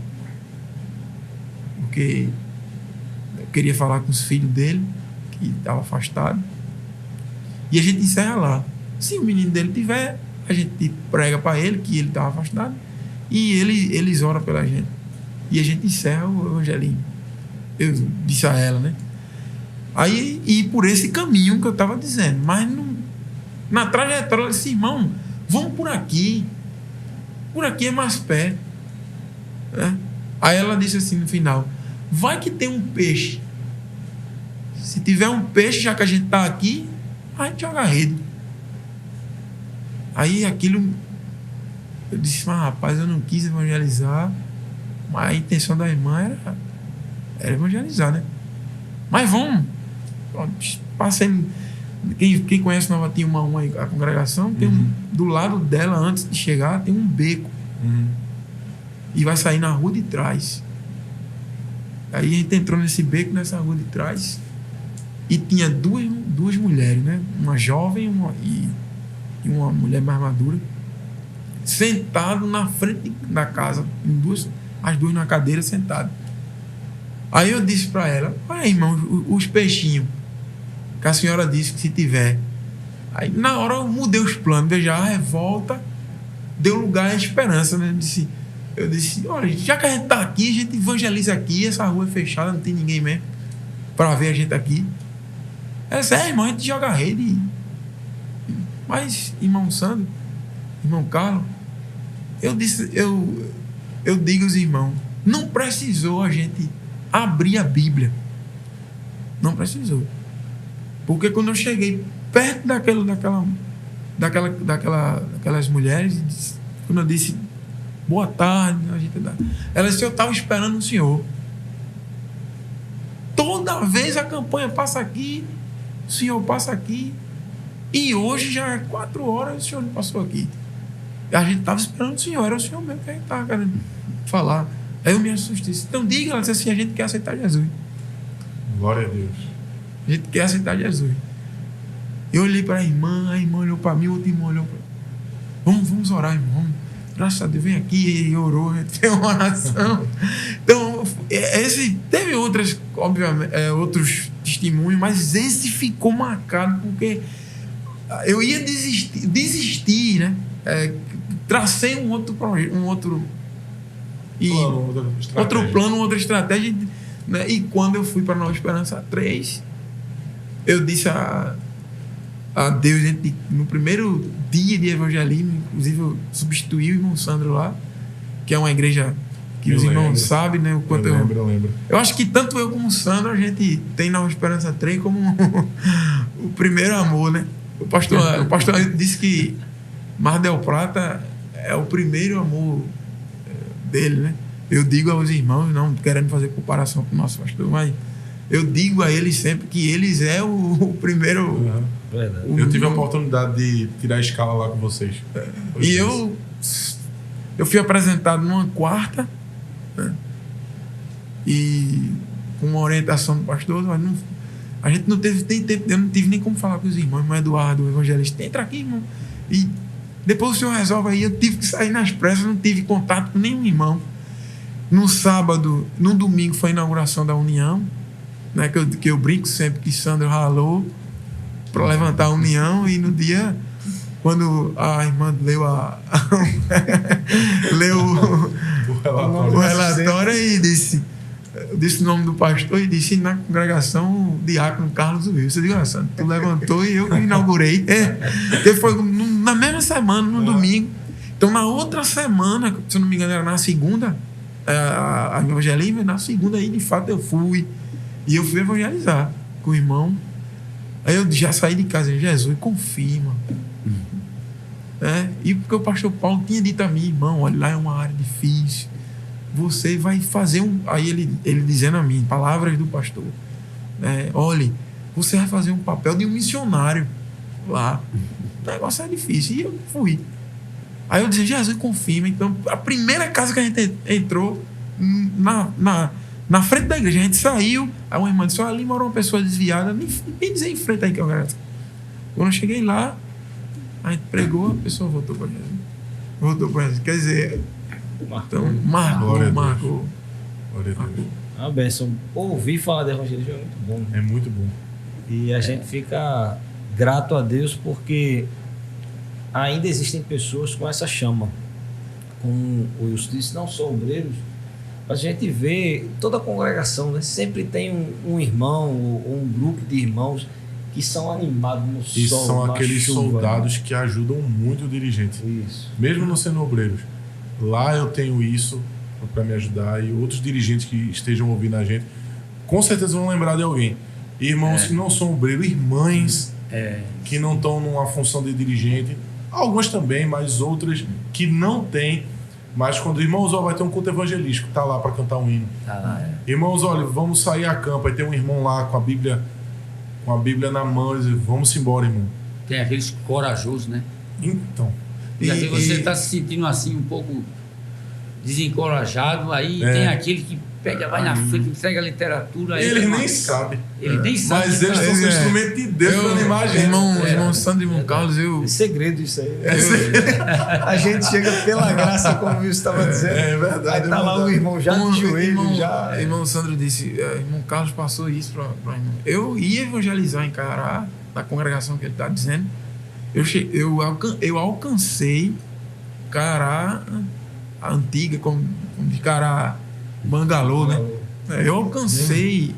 Porque eu queria falar com os filhos dele, que estavam afastados, e a gente encerra lá. Se o menino dele tiver, a gente prega para ele que ele estava afastado, e eles oram pela gente. E a gente encerra o evangelismo. Eu disse a ela, né? Aí, e por esse caminho que eu estava dizendo. Mas na trajetória, eu disse, irmão, vamos por aqui. Por aqui é mais perto. Né? Aí ela disse assim no final, vai que tem um peixe. Se tiver um peixe, já que a gente está aqui, a gente joga a rede. Aí aquilo, eu disse, mas rapaz, eu não quis evangelizar, mas a intenção da irmã era evangelizar, né? Mas vamos. Passei. Quem conhece Nova Tiúma 1 aí, a congregação, tem do lado dela, antes de chegar, tem um beco. E vai sair na rua de trás. Aí a gente entrou nesse beco, nessa rua de trás, e tinha duas mulheres, né? Uma jovem e uma mulher mais madura, sentado na frente da casa, as duas na cadeira sentadas. Aí eu disse para ela, olha, irmão, os peixinhos que a senhora disse que se tiver. Aí na hora eu mudei os planos, veja, a revolta deu lugar à esperança, né? Eu disse, olha, já que a gente está aqui, a gente evangeliza aqui, essa rua é fechada, não tem ninguém mesmo para ver a gente aqui. Irmão, a gente joga a rede. Mas, irmão Sandro, irmão Carlos, eu digo aos irmãos, não precisou a gente abrir a Bíblia. Não precisou. Porque quando eu cheguei perto daquelas mulheres, quando eu disse, boa tarde, ela disse, eu estava esperando o senhor. Toda vez a campanha passa aqui, o senhor passa aqui, e hoje já é 4 horas, o senhor não passou aqui. A gente estava esperando o senhor, era o senhor mesmo que a gente estava querendo falar. Aí eu me assustei. Então diga, ela disse assim, a gente quer aceitar Jesus. Glória a Deus. A gente quer aceitar Jesus. Eu olhei para a irmã olhou para mim, o outro irmão olhou para mim. Vamos orar, irmão. Graças a Deus, vem aqui e orou, tem uma oração. Então, teve obviamente, outros testemunhos, mas esse ficou marcado porque eu ia desistir, né? Tracei um outro projeto, outro plano, outra estratégia, né? E quando eu fui para Nova Esperança 3, eu disse a Deus, no primeiro dia de evangelismo, inclusive eu substituí o irmão Sandro lá, que é uma igreja que os irmãos sabem, né? O quanto eu lembro. Eu acho que tanto eu como o Sandro, a gente tem Nova Esperança 3 como o primeiro amor, né? O pastor disse que Mar del Plata é o primeiro amor dele, né? Eu digo aos irmãos, não querendo fazer comparação com o nosso pastor, mas eu digo a eles sempre que eles é o primeiro. Verdade. Eu tive a oportunidade de tirar a escala lá com vocês. E eu fui apresentado numa quarta, né? E com uma orientação do pastor, mas a gente não teve nem tempo, eu não tive nem como falar com os irmãos, irmão Eduardo, o evangelista, entra aqui, irmão. E depois o senhor resolve aí, eu tive que sair nas pressas, não tive contato com nenhum irmão. No sábado, no domingo foi a inauguração da União, né, que eu brinco sempre que Sandro ralou para levantar a União, e no dia, quando a irmã leu o relatório e disse o nome do pastor e disse na congregação o diácono Carlos Wilson. Eu digo, Sandro, tu levantou e eu que inaugurei. Porque foi na mesma semana, no domingo. Então, na outra semana, se eu não me engano, era na segunda, a evangelismo, na segunda aí, de fato, eu fui. E eu fui evangelizar com o irmão. Aí eu já saí de casa, Jesus, confirma. E porque o pastor Paulo tinha dito a mim, irmão, olha, lá é uma área difícil. Você vai fazer Aí ele dizendo a mim, palavras do pastor, olha, você vai fazer um papel de um missionário lá. O negócio é difícil. E eu fui. Aí eu disse, Jesus, confirma. Então, a primeira casa que a gente entrou, na frente da igreja, a gente saiu, aí uma irmã disse, ali morou uma pessoa desviada, nem dizer em frente aí que eu agradeço. Quando eu cheguei lá, a gente pregou, a pessoa voltou para Jesus. Quer dizer, então, marcou. Glória a Deus. Uma bênção. Ouvir falar de evangelismo é muito bom. É muito bom. E a gente fica grato a Deus porque ainda existem pessoas com essa chama. Como o Wilson disse, não só obreiros, A gente vê toda a congregação, né? Sempre tem um irmão ou um grupo de irmãos que são animados no E sol, são na aqueles chuva, soldados que ajudam muito o dirigente. Isso. Mesmo não sendo obreiros. Lá eu tenho isso para me ajudar e outros dirigentes que estejam ouvindo a gente, com certeza vão lembrar de alguém. Irmãos que não são obreiros, irmãs que não estão numa função de dirigente. Algumas também, mas outras que não têm. Mas quando irmãos, vai ter um culto evangelístico, tá lá para cantar um hino. Tá lá, Irmãos, olha, vamos sair a campo. Aí tem um irmão lá com a Bíblia na mão e diz, vamos embora, irmão. Tem aqueles corajosos, né? Então. E às vezes você está se sentindo assim um pouco desencorajado, aí tem aquele que pega, vai na frente, entrega a literatura. Aí Ele tem nem uma- sabe. Ele nem sabe. Mas que eles tá- estão sendo instrumento de Deus para animar a gente. Irmão Sandro e irmão Carlos, eu... É segredo isso aí. A gente chega pela graça, como o Wilson estava dizendo. É verdade. Aí tá lá o irmão já Como de joelho, irmão Sandro disse, irmão Carlos passou isso para irmão. Eu ia evangelizar em Cará, da congregação que ele está dizendo. Eu alcancei Cará, a antiga, como de Cará, Bangalô, né? Eu alcancei.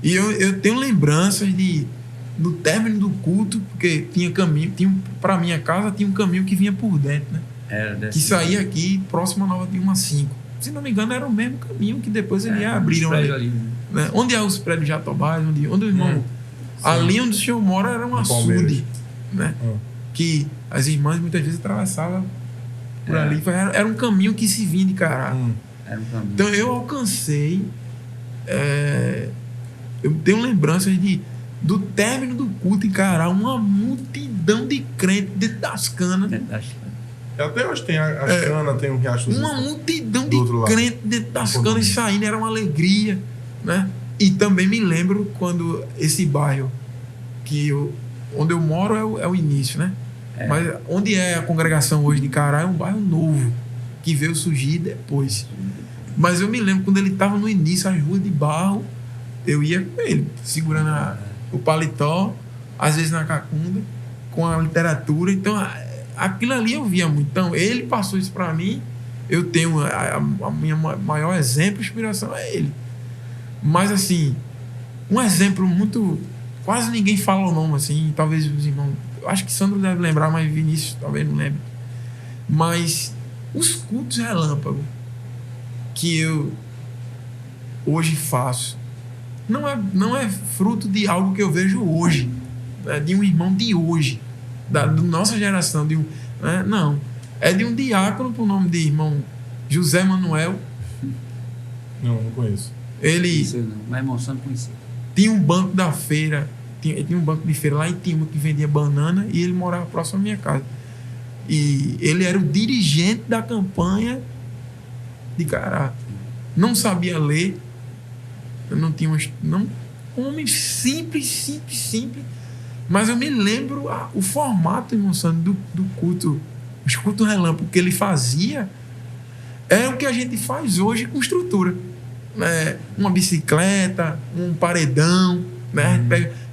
E eu tenho lembranças no término do culto, porque tinha caminho, para minha casa tinha um caminho que vinha por dentro, né? desse- Que saía aqui próximo à Nova de 1 a 5. Se não me engano, era o mesmo caminho que depois eles abriram os ali. prédios ali, né? Né? Onde é os prédios de Jatobás, onde o irmão. Ali onde o senhor mora era um Palmeiras. açude, né? Que as irmãs muitas vezes atravessavam por ali. Era um caminho que se vinha de Cará. Era um caminho. Então eu alcancei. Eu tenho lembranças do término do culto em Cará, uma multidão de crentes dentro das canas. Dentro das- Até hoje tem as canas, tem um riachozinho. Uma multidão Do outro de lado. crentes dentro das canas saindo, era uma alegria, né? E também me lembro quando esse bairro onde eu moro é o início, né? Mas onde é a congregação hoje de Cará é um bairro novo que veio surgir depois. Mas eu me lembro quando ele estava no início, as ruas de barro, eu ia com ele segurando o paletó, às vezes na cacunda, com a literatura. Então aquilo ali eu via muito. Então ele passou isso para mim. Eu tenho a minha maior exemplo, inspiração é ele. Mas assim, um exemplo muito, quase ninguém fala o nome assim, talvez os irmãos, eu acho que Sandro deve lembrar, mas Vinícius talvez não lembre. Mas os cultos relâmpago que eu hoje faço não é fruto de algo que eu vejo hoje, né, de um irmão de hoje, da nossa geração, não, é de um diácono por nome de irmão José Manuel. Não conheço. Ele Isso eu não, mas irmão Santo conhecia. tinha um banco da feira, tinha um banco de feira lá em Tima que vendia banana e ele morava próximo à minha casa. E ele era o dirigente da campanha de Cará. Não sabia ler, não tinha um homem simples, mas eu me lembro o formato, irmão Sandro, do culto, os cultos relâmpago que ele fazia é o que a gente faz hoje com estrutura. Uma bicicleta, um paredão, né?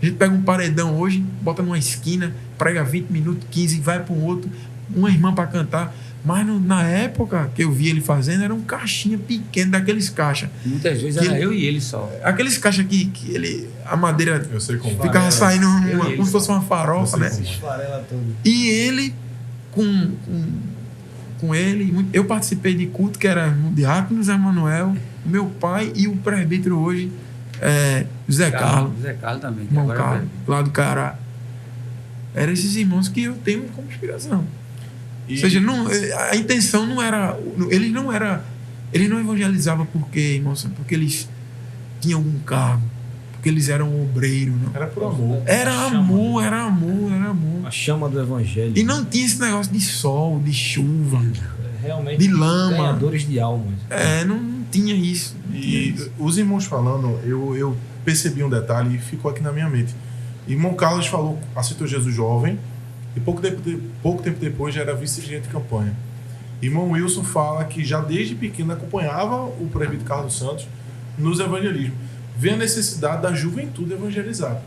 A gente pega um paredão hoje, bota numa esquina, prega 20 minutos, 15, vai para um outro, uma irmã para cantar. Mas na época que eu vi ele fazendo, era um caixinha pequeno, daqueles caixas. Muitas vezes era eu e ele só. Aqueles caixas que a madeira Eu sei como. ficava saindo Eu e ele como se fosse uma farofa, Eu né? sei como. Esfarela tudo. E ele, com ele, eu participei de culto que era o diácono Zé Manuel, meu pai e o presbítero hoje, Zé Carlos, Zé Carlos também. que irmão agora é Carlos, lá do Cará. Eram esses irmãos que eu tenho como inspiração. Ou seja, a intenção não era. Eles não evangelizavam porque, irmão, porque eles tinham algum cargo, porque eles eram obreiros, não. Era por amor. Era amor, era amor, era amor. A chama do evangelho. E não tinha esse negócio de sol, de chuva, Realmente de lama. ganhadores de almas. Não tinha isso. E os irmãos falando, eu percebi um detalhe e ficou aqui na minha mente. Irmão Carlos falou, aceitou Jesus jovem, e pouco tempo depois já era vice-dirigente de campanha. Irmão Wilson fala que já desde pequeno acompanhava o presbítero Carlos Santos nos evangelismos. Vê a necessidade da juventude evangelizar.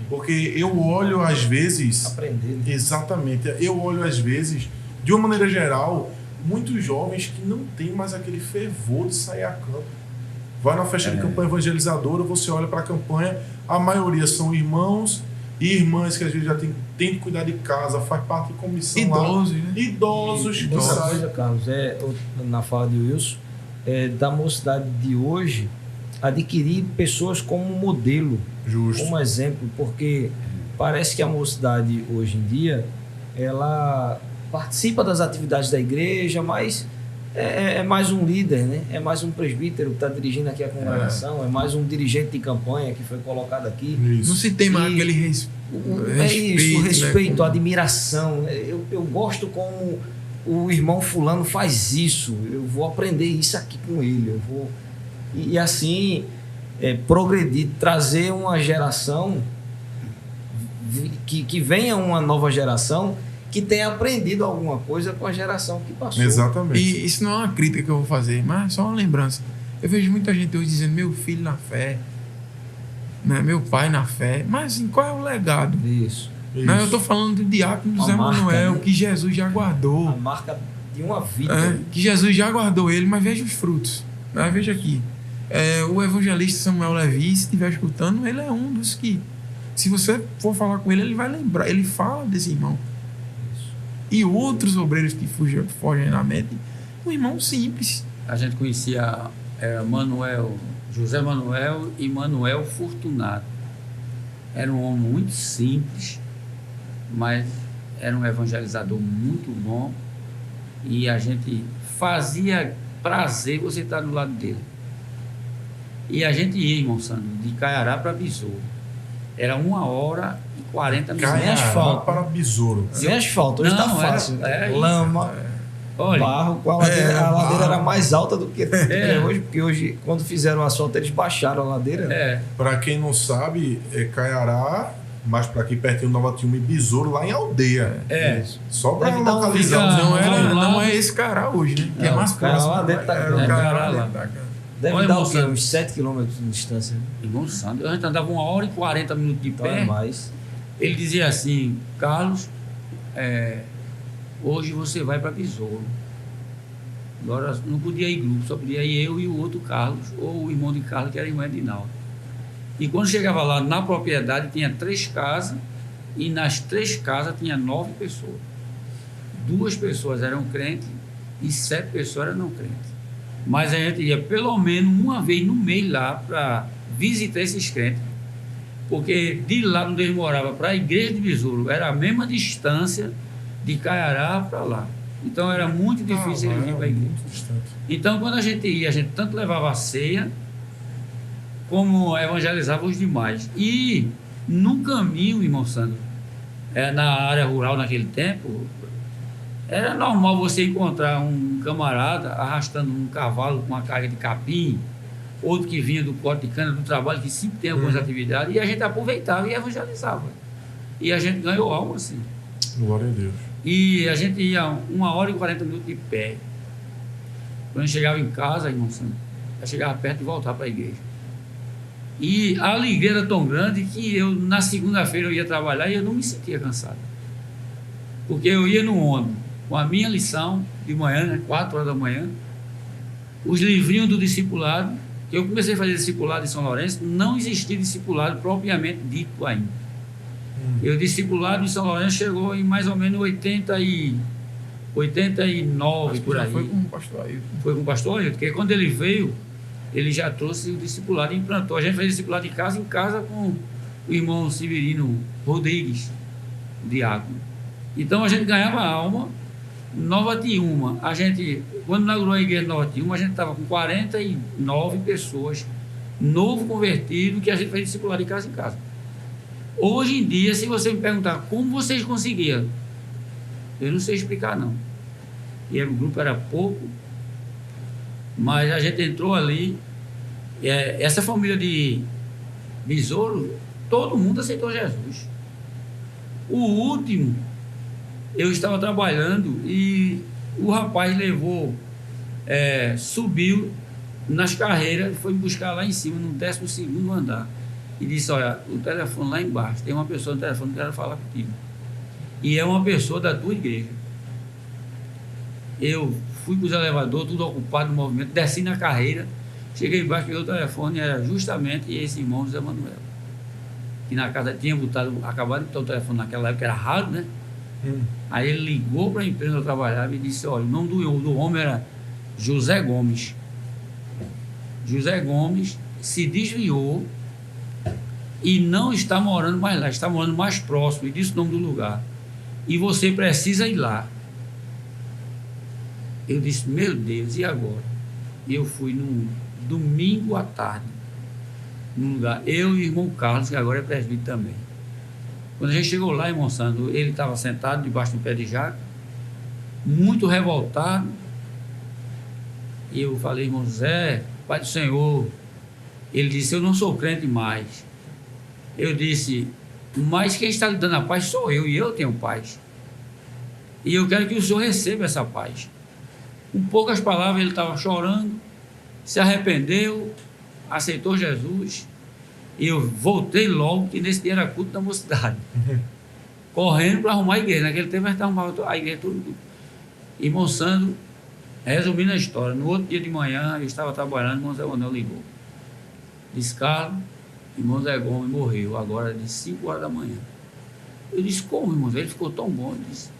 Porque eu olho às vezes... Aprender. Né? Exatamente. Eu olho às vezes, de uma maneira geral, muitos jovens que não tem mais aquele fervor de sair a campo. Vai na festa de campanha evangelizadora, você olha para a campanha, a maioria são irmãos e irmãs que às vezes já tem que cuidar de casa, faz parte de comissão Idosos, lá. né? Idosos que Outra saem. coisa, Carlos, na fala de Wilson, da mocidade de hoje, adquirir pessoas como modelo, Justo. como exemplo, porque parece que a mocidade hoje em dia, ela participa das atividades da igreja, mas é mais um líder, né? É mais um presbítero que está dirigindo aqui a congregação, é mais um dirigente de campanha que foi colocado aqui. Isso. Não se tem mais E aquele É isso, o respeito, a né? admiração. Eu gosto como o irmão fulano faz isso, eu vou aprender isso aqui com ele, eu vou... E assim, progredir, trazer uma geração, que venha uma nova geração que tenha aprendido alguma coisa com a geração que passou. Exatamente. E isso não é uma crítica que eu vou fazer, mas é só uma lembrança. Eu vejo muita gente hoje dizendo meu filho na fé, né? Meu pai na fé, mas assim, qual é o legado? Isso. Né? Eu estou falando do diácono A José marca, Manuel, né? que Jesus já guardou. A marca de uma vida. Que Jesus já guardou ele, mas veja os frutos. Né? Veja aqui. O evangelista Samuel Levi, se estiver escutando, ele é um dos que, se você for falar com ele, ele vai lembrar, ele fala desse irmão. E outros obreiros que fogem na mente, um irmão simples. A gente conhecia José Manuel e Manuel Fortunato. Era um homem muito simples, mas era um evangelizador muito bom. E a gente fazia prazer você estar do lado dele. E a gente ia, irmão Sandro, de Caiará para Besouro. Era 1h40 minutos. Sem asfalto. para besouro. Sem asfalto, hoje está Não, fácil. era Lama, Olha, barro, com a ladeira, a ladeira barro. era mais alta do que é hoje, porque hoje, quando fizeram o asfalto, eles baixaram a ladeira. Para quem não sabe, é Caiará, mas para aqui pertinho Nova Tiúma e Besouro, lá em Aldeia. Isso. Só para Deve dar um localizar. vídeo- Não é esse cara hoje, né? Que é Não, mais o cara próximo. lá dentro tá Era grande. o cara Cara lá lá. dentro da casa. Deve Olha, dar o moça. quê? Uns 7 km de distância. irmão Sandro, a gente andava 1h40 minutos de Então é pé. mais. Ele dizia assim: Carlos, hoje você vai para Besouro. Agora não podia ir grupo, só podia ir eu e o outro Carlos, ou o irmão de Carlos, que era irmão Edinaldo. E quando chegava lá na propriedade, tinha 3 casas, e nas 3 casas tinha 9 pessoas. 2 pessoas eram crentes e 7 pessoas eram não crentes. Mas a gente ia pelo menos uma vez no mês lá para visitar esses crentes. Porque de lá onde eles moravam para a igreja de Besouro era a mesma distância de Caiará para lá. Então era muito difícil eles irem para a igreja. Muito distante. Então quando a gente ia, a gente tanto levava a ceia como evangelizava os demais. E no caminho, irmão Sandro, na área rural naquele tempo, era normal você encontrar um camarada arrastando um cavalo com uma carga de capim, outro que vinha do corte de cana do trabalho, que sempre tem algumas atividades, e a gente aproveitava e evangelizava. E a gente ganhou algo assim. Glória a Deus. E a gente ia 1h40 minutos de pé. Quando chegava em casa, irmão Sandro, já chegava perto de voltar para a igreja. E a alegria era tão grande que eu, na segunda-feira, eu ia trabalhar e eu não me sentia cansado. Porque eu ia no ônibus, com a minha lição de manhã, né, 4 horas da manhã, os livrinhos do discipulado, que eu comecei a fazer discipulado em São Lourenço, não existia discipulado propriamente dito ainda. E o discipulado em São Lourenço chegou em mais ou menos 89, Acho que por já aí. foi com o pastor Ailton. Foi com o pastor Ailton, porque quando ele veio, ele já trouxe o discipulado e implantou. A gente fez discipulado em casa com o irmão Severino Rodrigues, o diácono. Então a gente ganhava alma. Nova Tiúma, quando inaugurou a igreja de Nova Tiúma, a gente estava com 49 pessoas, novo convertido, que a gente fez discipulado de casa em casa. Hoje em dia, se você me perguntar como vocês conseguiam, eu não sei explicar não. E o grupo era pouco, mas a gente entrou ali, essa família de Besouro, todo mundo aceitou Jesus. O último, eu estava trabalhando e o rapaz subiu nas carreiras e foi me buscar lá em cima, no 12º andar. E disse: olha, o telefone lá embaixo, tem uma pessoa no telefone que quer falar contigo. E é uma pessoa da tua igreja. Eu fui para os elevadores, tudo ocupado no movimento, desci na carreira, cheguei embaixo, peguei o telefone, era justamente esse irmão José Manuel. Que na casa tinha acabado de botar o telefone naquela época, era raro, né? Aí ele ligou para a empresa onde eu trabalhava e disse, olha, o nome do homem era José Gomes. José Gomes se desviou e não está morando mais lá, está morando mais próximo, e disse o nome do lugar. E você precisa ir lá. Eu disse, meu Deus, e agora? E eu fui num domingo à tarde, num lugar, eu e o irmão Carlos, que agora é presbítero também. Quando a gente chegou lá, irmão Sandro, ele estava sentado debaixo de um pé de jaca, muito revoltado. E eu falei, irmão José, Pai do Senhor. Ele disse, eu não sou crente mais. Eu disse, mas quem está lhe dando a paz sou eu, e eu tenho paz. E eu quero que o Senhor receba essa paz. Com poucas palavras, ele estava chorando, se arrependeu, aceitou Jesus. E eu voltei logo, que nesse dia era culto da mocidade. Correndo para arrumar a igreja. Naquele tempo a gente arrumava a igreja tudo. Irmão Sandro, resumindo a história, no outro dia de manhã, eu estava trabalhando, o irmão Zé Manuel ligou. Disse, Carlos, irmão Zé Gomes morreu, agora de 5 horas da manhã. Eu disse, como, irmão Zé? Ele ficou tão bom. Ele disse,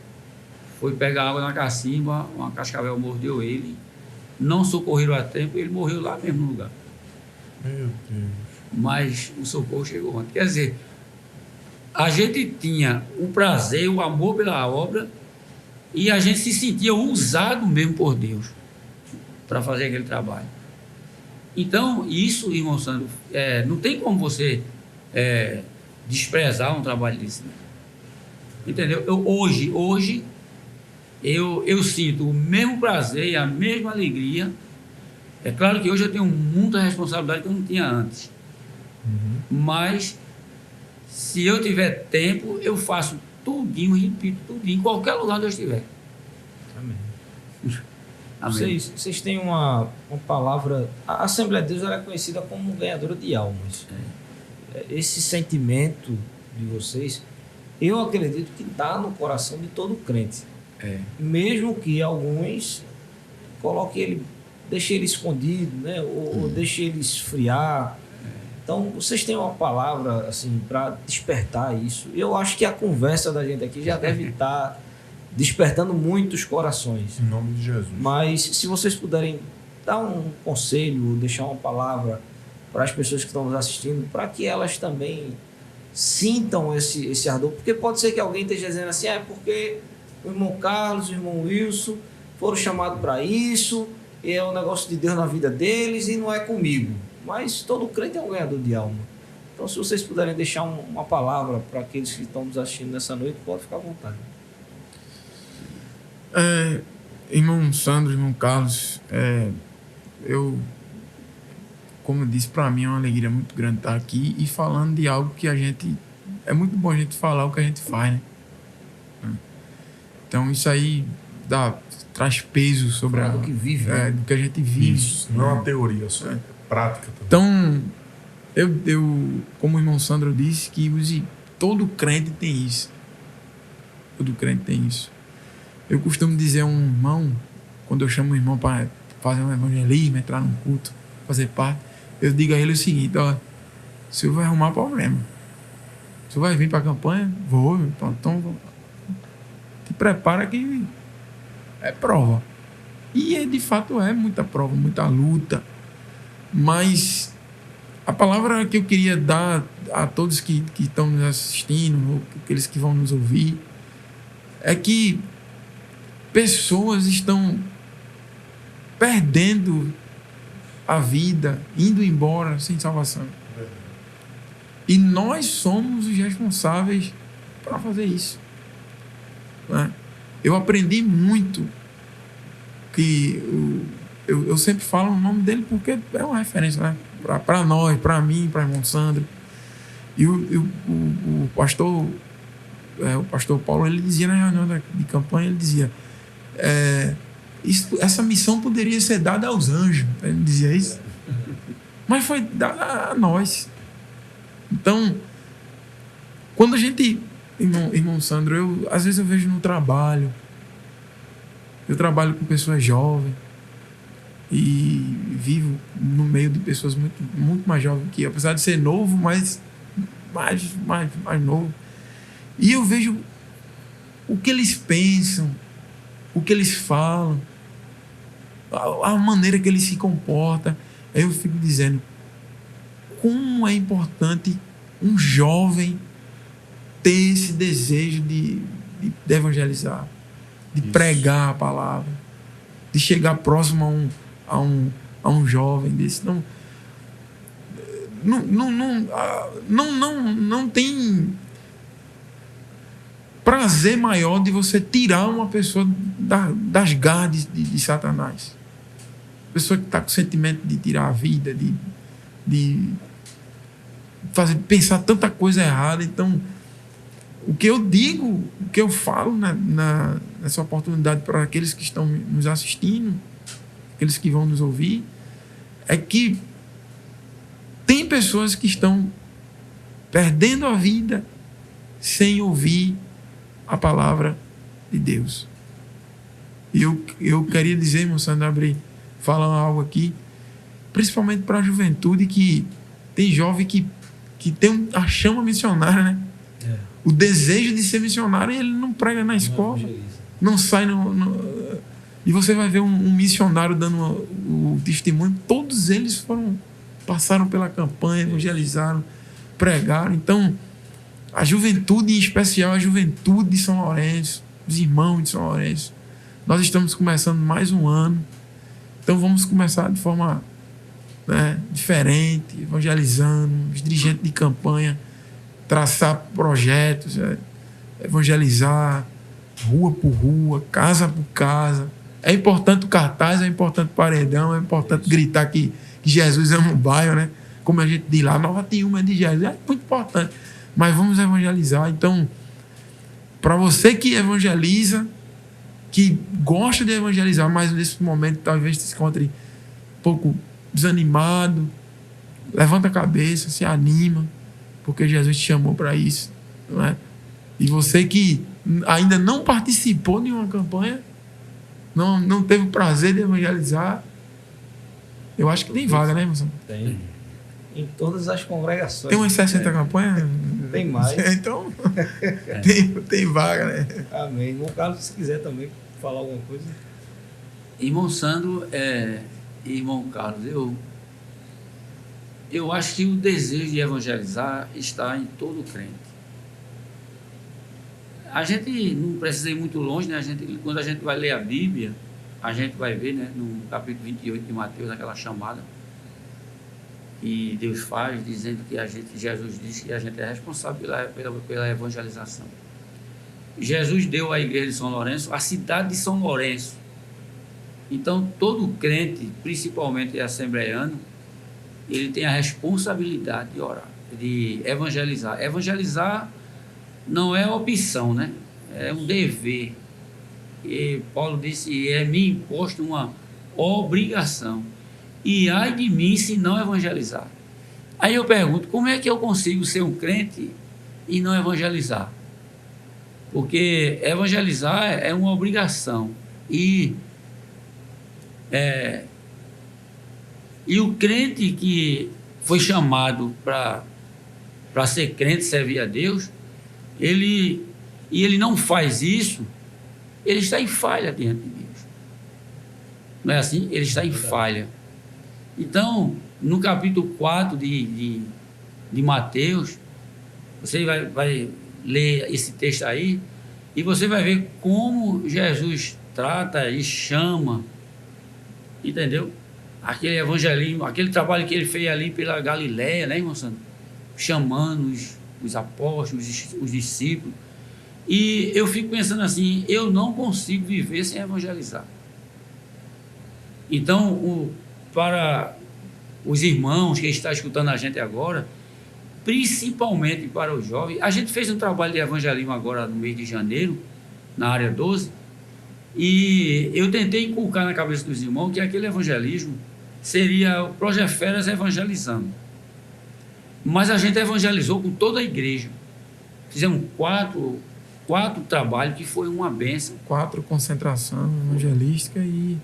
foi pegar água na cacimba, uma cascavel mordeu ele, não socorreram a tempo, e ele morreu lá mesmo no lugar. Meu Deus. Mas o socorro chegou antes. Quer dizer, a gente tinha o prazer, o amor pela obra, e a gente se sentia usado mesmo por Deus para fazer aquele trabalho. Então, isso, irmão Sandro, não tem como você desprezar um trabalho desse. Né? Entendeu? Hoje eu sinto o mesmo prazer e a mesma alegria. É claro que hoje eu tenho muita responsabilidade que eu não tinha antes. Mas, se eu tiver tempo, eu faço tudinho, repito tudinho, em qualquer lugar onde eu estiver. Amém. Amém. Vocês têm uma palavra... A Assembleia de Deus ela é conhecida como ganhadora de almas. Esse sentimento de vocês, eu acredito que está no coração de todo crente. Mesmo que alguns coloquem ele, deixem ele escondido, né? ou deixem ele esfriar. Então, vocês têm uma palavra assim, para despertar isso. Eu acho que a conversa da gente aqui já deve estar despertando muitos corações. Em nome de Jesus. Mas se vocês puderem dar um conselho, deixar uma palavra para as pessoas que estão nos assistindo, para que elas também sintam esse ardor. Porque pode ser que alguém esteja dizendo assim, porque o irmão Carlos, o irmão Wilson foram chamados para isso, e é um negócio de Deus na vida deles e não é comigo. Mas todo crente é um ganhador de alma. Então, se vocês puderem deixar uma palavra para aqueles que estão nos assistindo nessa noite, pode ficar à vontade. Irmão Sandro, irmão Carlos, como eu disse, para mim é uma alegria muito grande estar aqui e falando de algo que a gente... É muito bom a gente falar o que a gente faz, né? Então, isso aí traz peso sobre do que vive. do que a gente vive. Isso, não é uma teoria, só é prática também. Então, eu como o irmão Sandro disse, que todo crente tem isso. Todo crente tem isso. Eu costumo dizer a um irmão, quando eu chamo um irmão para fazer um evangelismo, entrar num culto, fazer parte, eu digo a ele o seguinte, ó, o senhor vai arrumar problema. O senhor vai vir para a campanha? Vou, então te prepara que é prova. E de fato é muita prova, muita luta. Mas a palavra que eu queria dar a todos que estão nos assistindo, ou aqueles que vão nos ouvir, é que pessoas estão perdendo a vida, indo embora sem salvação. E nós somos os responsáveis para fazer isso. Né? Eu aprendi muito que eu sempre falo o nome dele porque é uma referência, né? Para nós, para mim, para o irmão Sandro. E o pastor Paulo, ele dizia na reunião de campanha, ele dizia, essa missão poderia ser dada aos anjos. Ele dizia isso. Mas foi dada a nós. Então, quando a gente... Irmão Sandro, às vezes eu vejo no trabalho Eu trabalho com pessoas jovens e vivo no meio de pessoas muito, muito mais jovens que eu, apesar de ser novo, mas mais novo. E eu vejo o que eles pensam, o que eles falam, a maneira que eles se comportam. Aí eu fico dizendo, como é importante um jovem ter esse desejo de evangelizar, de pregar a palavra, de chegar próximo a um jovem desse. Não tem prazer maior de você tirar uma pessoa das garras de Satanás. Pessoa que está com sentimento de tirar a vida, de pensar tanta coisa errada. Então, o que eu digo, o que eu falo nessa oportunidade para aqueles que estão nos assistindo, aqueles que vão nos ouvir, é que tem pessoas que estão perdendo a vida sem ouvir a palavra de Deus. E eu queria dizer, irmão Sandro Abreu, falar algo aqui, principalmente para a juventude, que tem jovem que tem a chama missionária, né? O desejo de ser missionário, e ele não prega na escola, não sai e você vai ver um missionário dando o testemunho. Todos eles passaram pela campanha, evangelizaram, pregaram. Então, a juventude, em especial a juventude de São Lourenço, os irmãos de São Lourenço, nós estamos começando mais um ano. Então vamos começar de forma diferente, evangelizando, os dirigentes de campanha, traçar projetos, evangelizar, rua por rua, casa por casa. É importante o cartaz, é importante o paredão, é importante gritar que Jesus ama o bairro, né? Como a gente diz lá, Nova Tiúma é de Jesus, é muito importante. Mas vamos evangelizar. Então, para você que evangeliza, que gosta de evangelizar, mas nesse momento talvez se encontre um pouco desanimado, levanta a cabeça, se anima, porque Jesus te chamou para isso, não é? E você que ainda não participou de uma campanha, não teve o prazer de evangelizar, eu acho que tem vaga, né, irmão? Tem. Em todas as congregações. Tem umas 60 campanhas? Tem mais. Então, tem vaga, né? Amém. Irmão Carlos, se quiser também falar alguma coisa. Irmão Sandro, irmão Carlos, eu acho que o desejo de evangelizar está em todo crente. A gente não precisa ir muito longe, né? Quando a gente vai ler a Bíblia, a gente vai ver, né, no capítulo 28 de Mateus, aquela chamada que Deus faz, dizendo que Jesus disse que a gente é responsável pela evangelização. Jesus deu à igreja de São Lourenço a cidade de São Lourenço. Então, todo crente, principalmente assembleiano, ele tem a responsabilidade de orar, de evangelizar. Evangelizar não é opção, né? É um dever. E Paulo disse, me imposto uma obrigação. E ai de mim se não evangelizar. Aí eu pergunto, como é que eu consigo ser um crente e não evangelizar? Porque evangelizar é uma obrigação. E o crente que foi chamado para ser crente, servir a Deus, ele não faz isso, ele está em falha diante de Deus. Não é assim? Ele está em falha. Então, no capítulo 4 de Mateus, você vai ler esse texto aí e você vai ver como Jesus trata e chama, entendeu? Aquele evangelismo, aquele trabalho que ele fez ali pela Galileia, né, irmão Sandro? Chamando os apóstolos, os discípulos. E eu fico pensando assim, eu não consigo viver sem evangelizar. Então, para os irmãos que estão escutando a gente agora, principalmente para os jovens, a gente fez um trabalho de evangelismo agora no mês de janeiro, na área 12, e eu tentei inculcar na cabeça dos irmãos que aquele evangelismo seria o Projeferas evangelizando. Mas a gente evangelizou com toda a igreja. Fizemos 4 trabalhos que foi uma bênção. 4 concentração evangelística e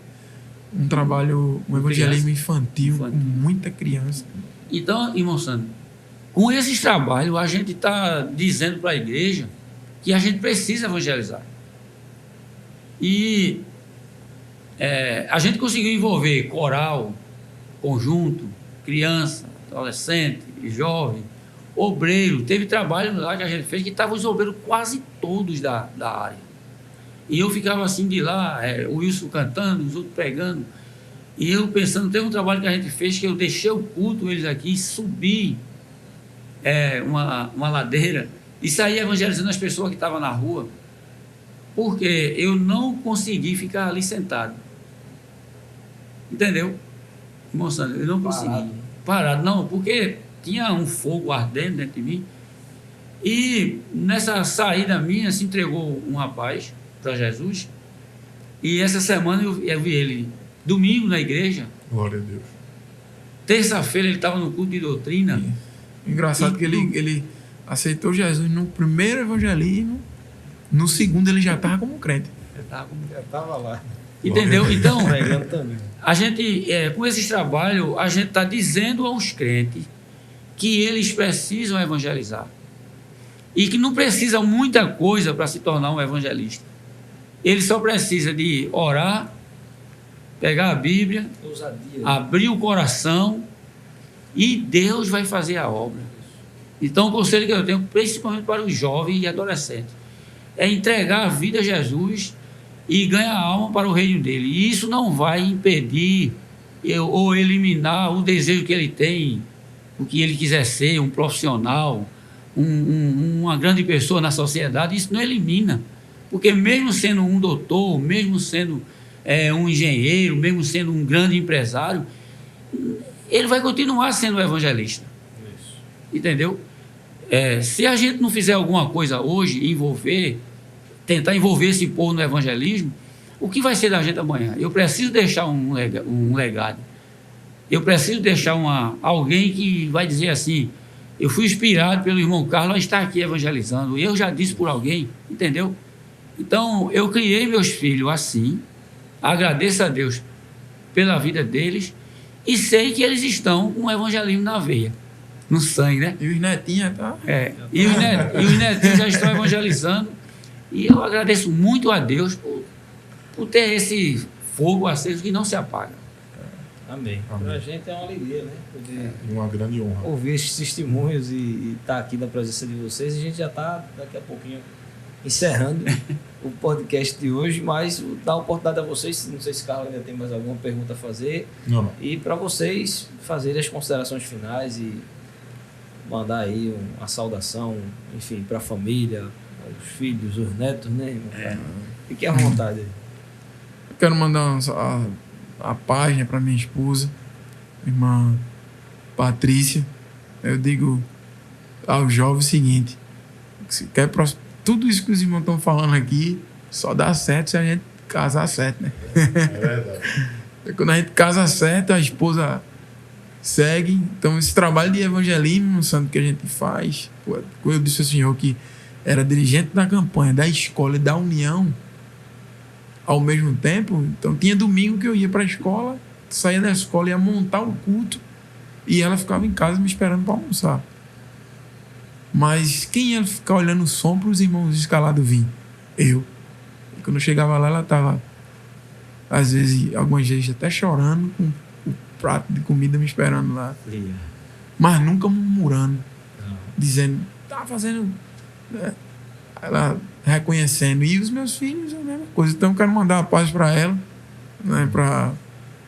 um trabalho, um evangelismo infantil, com muita criança. Então, irmão Sandro, com esses trabalhos, a gente está dizendo para a igreja que a gente precisa evangelizar. E a gente conseguiu envolver coral, conjunto, criança, adolescente, jovem, obreiro. Teve trabalho lá que a gente fez que estavam os obreiros quase todos da área. E eu ficava assim de lá, o Wilson cantando, os outros pregando. E eu pensando, teve um trabalho que a gente fez que eu deixei o culto, eles aqui, subi uma ladeira e saí evangelizando as pessoas que estavam na rua, porque eu não consegui ficar ali sentado. Entendeu? Irmão Sandro, eu não consegui. Parado, não, porque tinha um fogo ardendo dentro de mim. E nessa saída minha se entregou um rapaz para Jesus. E essa semana eu vi ele domingo na igreja. Glória a Deus. Terça-feira ele estava no culto de doutrina. Engraçado que ele aceitou Jesus no primeiro evangelismo, no segundo ele já estava como crente. Já estava lá. Entendeu? Então, Pregando também. a gente, com esses trabalhos, a gente está dizendo aos crentes que eles precisam evangelizar. E que não precisa muita coisa para se tornar um evangelista. Ele só precisa de orar, pegar a Bíblia, Ousadia. abrir o coração e Deus vai fazer a obra. Então, o conselho que eu tenho, principalmente para os jovens e adolescentes, é entregar a vida a Jesus e ganhar a alma para o reino dele. E isso não vai impedir ou eliminar o desejo que ele tem, o que ele quiser ser, um profissional, uma grande pessoa na sociedade. Isso não elimina. Porque mesmo sendo um doutor, mesmo sendo um engenheiro, mesmo sendo um grande empresário, ele vai continuar sendo evangelista. Isso. Entendeu? Se a gente não fizer alguma coisa hoje, tentar envolver esse povo no evangelismo, o que vai ser da gente amanhã? Eu preciso deixar um legado. Eu preciso deixar alguém que vai dizer assim, eu fui inspirado pelo irmão Carlos a estar aqui evangelizando. Eu já disse por alguém, entendeu? Então, eu criei meus filhos assim, agradeço a Deus pela vida deles e sei que eles estão com o evangelismo na veia, no sangue, né? E os netinhos, tá? E os netinhos já estão evangelizando e eu agradeço muito a Deus por ter esse fogo aceso que não se apaga. Amém. Amém. Para a gente é uma alegria, né? Poder Uma grande honra. ouvir esses testemunhos e estar aqui na presença de vocês. A gente já está, daqui a pouquinho, encerrando o podcast de hoje, mas dar a oportunidade a vocês, não sei se Carlos ainda tem mais alguma pergunta a fazer, Não. e para vocês fazerem as considerações finais e mandar aí uma saudação, enfim, para a família, os filhos, os netos, né, irmão? Fique à vontade. Eu quero mandar a página para minha esposa, irmã Patrícia. Eu digo aos jovens o seguinte: se quer tudo isso que os irmãos estão falando aqui só dá certo se a gente casar certo, né? É verdade. Quando a gente casa certo, a esposa segue. Então, esse trabalho de evangelismo, Santo, que a gente faz, eu disse ao Senhor que era dirigente da campanha, da escola e da união ao mesmo tempo. Então, tinha domingo que eu ia para a escola, saía da escola, ia montar o culto e ela ficava em casa me esperando para almoçar. Mas quem ia ficar olhando o som para os irmãos escalados vir? Eu. E quando eu chegava lá, ela estava, às vezes, algumas vezes até chorando, com o prato de comida me esperando lá. Mas nunca murmurando, dizendo, tá fazendo... Ela reconhecendo. E os meus filhos, a mesma coisa. Então eu quero mandar a paz para ela, né, para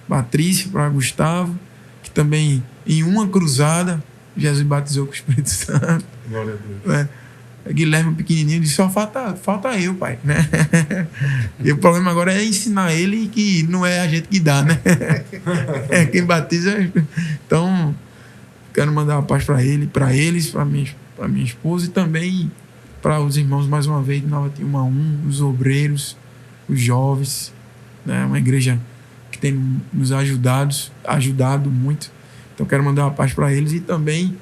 Patrícia, para Gustavo, que também, em uma cruzada, Jesus batizou com o Espírito Santo. Glória a Deus. Guilherme pequenininho disse, só falta eu, pai, né? E o problema agora é ensinar ele que não é a gente que dá, né? Quem batiza. Então quero mandar uma paz para ele, para eles, para minha esposa e também para os irmãos mais uma vez de Nova Tiúma 1, os obreiros, os jovens, né? Uma igreja que tem nos ajudado muito. Então quero mandar uma paz para eles e também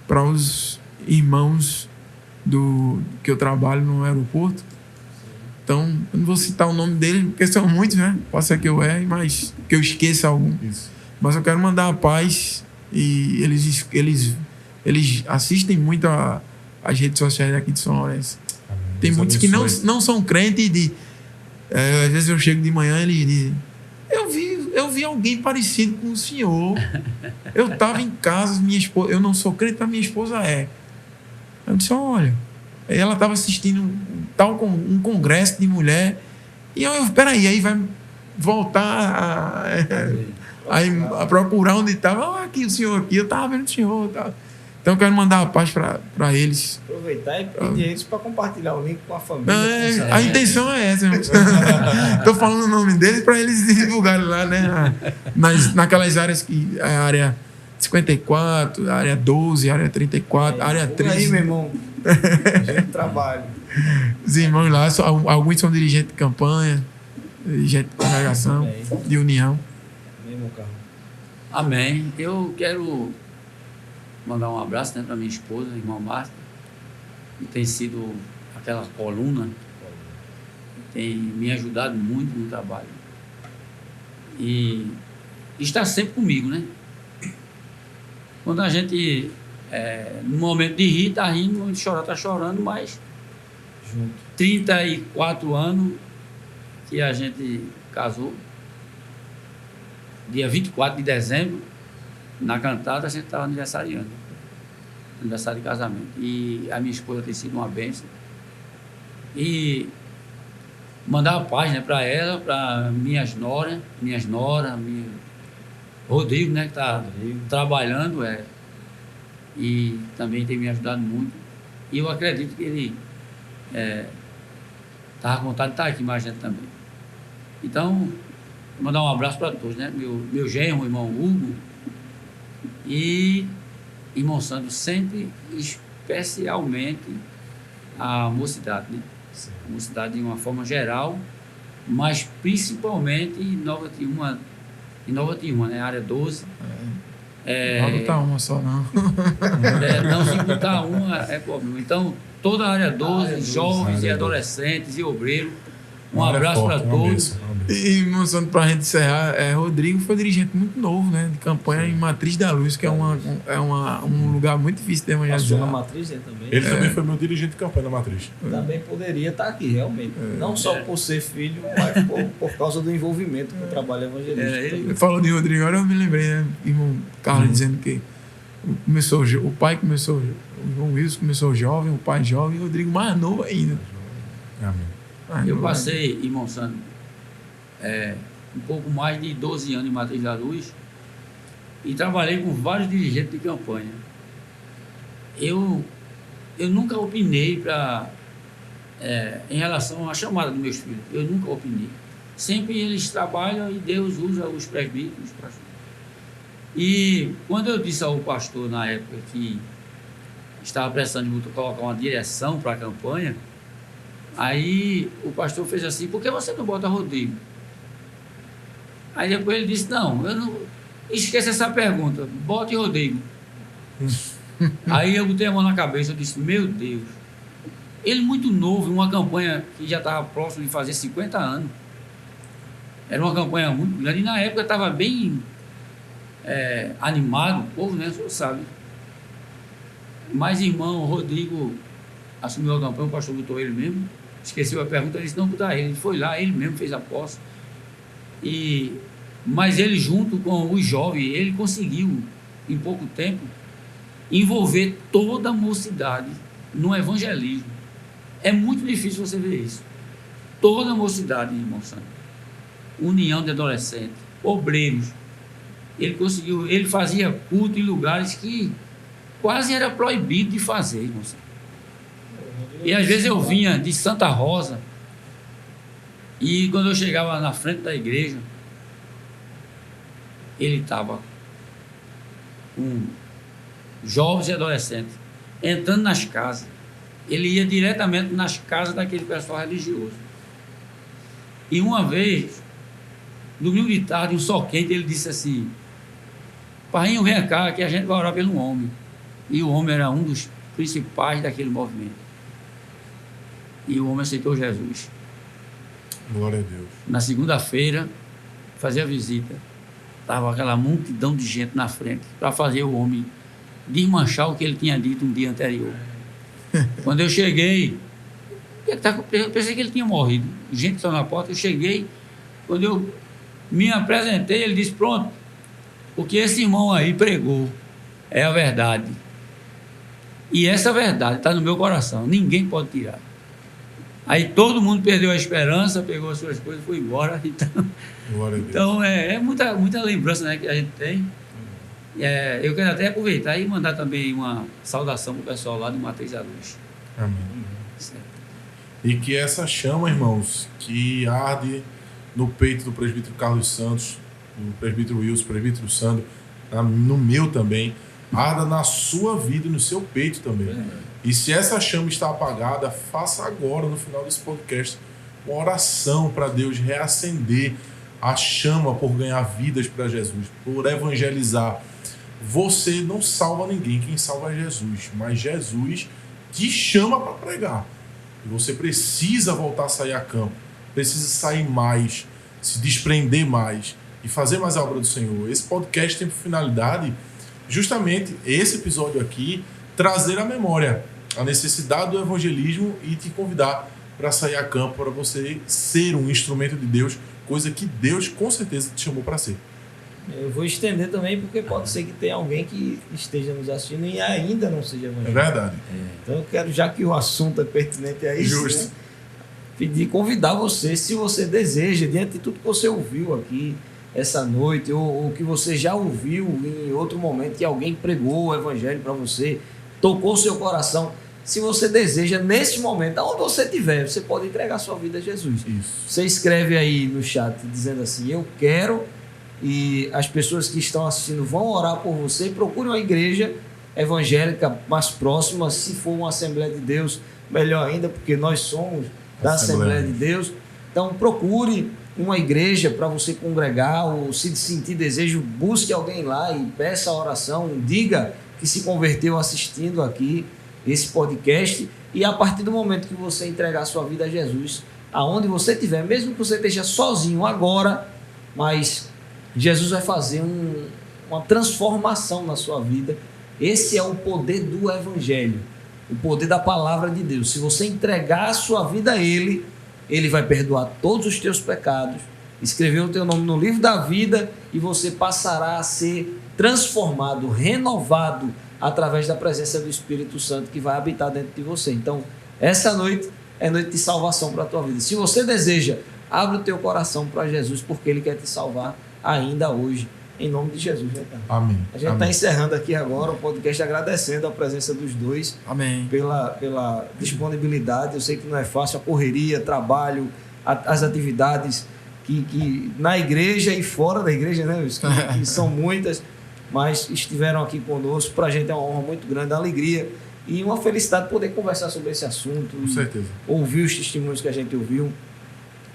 para os irmãos que eu trabalho no aeroporto. Então, eu não vou citar o nome dele, porque são muitos, né? Pode ser que eu erre, mas que eu esqueça algum. Isso. Mas eu quero mandar a paz, e eles assistem muito as redes sociais aqui de São Lourenço. Amém. Tem Deus muitos que abençoe. não são crentes às vezes eu chego de manhã e eles dizem: eu vi alguém parecido com o senhor. Eu estava em casa, eu não sou crente, mas minha esposa é. Eu disse: olha, ela estava assistindo um congresso de mulher, e peraí, aí vai voltar a procurar onde estava. Aqui o senhor, aqui, eu estava vendo o senhor. Tá. Então eu quero mandar a paz para eles. Aproveitar e pedir eles para compartilhar o link com a família. A intenção é essa. Estou falando o nome deles para eles divulgarem lá, né? Naquelas áreas que a área 54, a área 12, a área 34, a área 13. Aí, meu irmão. Gente, trabalho. Os irmãos lá, alguns são dirigentes de campanha, dirigentes de congregação, de união. Mesmo carro. Amém. Eu quero mandar um abraço, né, para minha esposa, a irmã Marta, que tem sido aquela coluna, tem me ajudado muito no trabalho. E está sempre comigo, né? Quando a gente, no momento de rir, está rindo, no momento de chorar, está chorando, mas Junto. 34 anos que a gente casou, dia 24 de dezembro, na cantada, a gente estava aniversariando, aniversário de casamento. E a minha esposa tem sido uma bênção. E mandar a paz, né, para ela, para minhas noras, Rodrigo, né, que está trabalhando, e também tem me ajudado muito. E eu acredito que ele estava com vontade de estar aqui mais gente também. Então, mandar um abraço para todos, né? Meu genro, irmão Hugo, e irmão Sandro, sempre especialmente a mocidade, né? A mocidade de uma forma geral, mas principalmente em Nova Tiúma, né? Área 12. Não vou botar uma só, não. Não, se botar uma é problema. Então, toda a área 12, jovens e adolescentes e obreiros, um abraço para todos. E, mostrando para a gente encerrar, Rodrigo foi dirigente muito novo, né? De campanha em Matriz da Luz, que é um lugar muito difícil de Passou na evangelizar. matriz, né, também. Ele também foi meu dirigente de campanha na Matriz. Também poderia estar aqui, realmente. Não só por ser filho, mas por causa do envolvimento com o trabalho evangelístico. Ele Falou de Rodrigo, agora eu me lembrei, né? Irmão Carlos dizendo que o pai começou, o irmão Wilson começou jovem, o pai jovem, e o Rodrigo mais novo ainda. Amém. Eu passei, irmão Sandro, um pouco mais de 12 anos em Matriz da Luz e trabalhei com vários dirigentes de campanha. Eu nunca opinei em relação à chamada dos meus filhos. Eu nunca opinei. Sempre eles trabalham e Deus usa os presbíteros. E quando eu disse ao pastor na época que estava precisando de colocar uma direção para a campanha, aí o pastor fez assim: por que você não bota Rodrigo? Aí depois ele disse: não, eu não. Esqueça essa pergunta, bote Rodrigo. Aí eu botei a mão na cabeça e disse: meu Deus, ele muito novo, em uma campanha que já estava próximo de fazer 50 anos. Era uma campanha muito grande e na época estava bem animado, o povo, né? O senhor sabe. Mas, irmão, Rodrigo assumiu a campanha, o pastor botou ele mesmo. Esqueceu a pergunta, ele disse: não, botar ele. Ele foi lá, ele mesmo fez a posse. Mas ele, junto com os jovens, ele conseguiu, em pouco tempo, envolver toda a mocidade no evangelismo. É muito difícil você ver isso. Toda a mocidade, irmão Santo. União de adolescentes, obreiros. Ele conseguiu, ele fazia culto em lugares que quase era proibido de fazer, irmão Santo. E às vezes eu vinha de Santa Rosa e quando eu chegava na frente da igreja, ele estava com jovens e adolescentes entrando nas casas. Ele ia diretamente nas casas daquele pessoal religioso. E uma vez, domingo de tarde, um sol quente, ele disse assim: Parrinho, vem cá que a gente vai orar pelo homem. E o homem era um dos principais daquele movimento. E o homem aceitou Jesus. Glória a Deus. Na segunda-feira, fazia a visita. Estava aquela multidão de gente na frente para fazer o homem desmanchar o que ele tinha dito um dia anterior. Quando eu cheguei, eu pensei que ele tinha morrido. Gente só na porta, eu cheguei. Quando eu me apresentei, ele disse: pronto, o que esse irmão aí pregou é a verdade. E essa verdade está no meu coração, ninguém pode tirar. Aí todo mundo perdeu a esperança, pegou as suas coisas e foi embora. Glória a Deus. Então é muita lembrança, né, que a gente tem. Eu quero até aproveitar e mandar também uma saudação para o pessoal lá do Matriz da Luz. Amém. Certo. E que essa chama, irmãos, que arde no peito do presbítero Carlos Santos, do presbítero Wilson, do presbítero Sandro, no meu também, arda na sua vida e no seu peito também. E se essa chama está apagada, faça agora, no final desse podcast, uma oração para Deus reacender a chama por ganhar vidas para Jesus, por evangelizar. Você não salva ninguém, quem salva é Jesus, mas Jesus te chama para pregar. E você precisa voltar a sair a campo, precisa sair mais, se desprender mais e fazer mais a obra do Senhor. Esse podcast tem por finalidade, justamente esse episódio aqui, trazer à memória a necessidade do evangelismo e te convidar para sair a campo, para você ser um instrumento de Deus, coisa que Deus com certeza te chamou para ser. Eu vou estender também, porque pode ser que tenha alguém que esteja nos assistindo e ainda não seja É evangélico. verdade. Então eu quero, já que o assunto é pertinente a isso, Justo. né, pedir, convidar você, se você deseja, diante de tudo que você ouviu aqui essa noite, ou que você já ouviu em outro momento, que alguém pregou o evangelho para você, tocou o seu coração. Se você deseja, nesse momento, aonde você estiver, você pode entregar sua vida a Jesus. Isso. Você escreve aí no chat dizendo assim: eu quero, e as pessoas que estão assistindo vão orar por você. Procure uma igreja evangélica mais próxima. Se for uma Assembleia de Deus, melhor ainda, porque nós somos da Assembleia de Deus. Então procure uma igreja para você congregar, ou se sentir desejo, busque alguém lá e peça a oração, diga que se converteu assistindo aqui esse podcast, e a partir do momento que você entregar a sua vida a Jesus, aonde você estiver, mesmo que você esteja sozinho agora, mas Jesus vai fazer uma transformação na sua vida. Esse é o poder do Evangelho, o poder da palavra de Deus. Se você entregar a sua vida a Ele, Ele vai perdoar todos os teus pecados, escrever o teu nome no livro da vida, e você passará a ser transformado, renovado, através da presença do Espírito Santo que vai habitar dentro de você. Então, essa noite é noite de salvação para a tua vida. Se você deseja, abre o teu coração para Jesus, porque Ele quer te salvar ainda hoje, em nome de Jesus, né, cara? Amém. A gente está encerrando aqui agora o podcast agradecendo a presença dos dois, Amém. pela disponibilidade. Eu sei que não é fácil, a correria, trabalho, as atividades que na igreja e fora da igreja, né, que são muitas, mas estiveram aqui conosco. Para a gente é uma honra muito grande, uma alegria e uma felicidade poder conversar sobre esse assunto. Com certeza. Ouvir os testemunhos que a gente ouviu.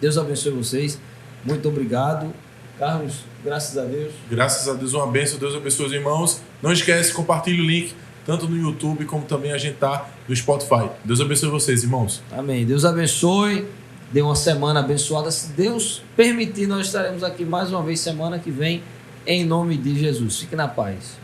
Deus abençoe vocês. Muito obrigado. Carlos, graças a Deus. Graças a Deus, uma bênção. Deus abençoe os irmãos. Não esquece, compartilhe o link, tanto no YouTube como também a gente tá no Spotify. Deus abençoe vocês, irmãos. Amém. Deus abençoe. Dê uma semana abençoada. Se Deus permitir, nós estaremos aqui mais uma vez semana que vem, em nome de Jesus. Fique na paz.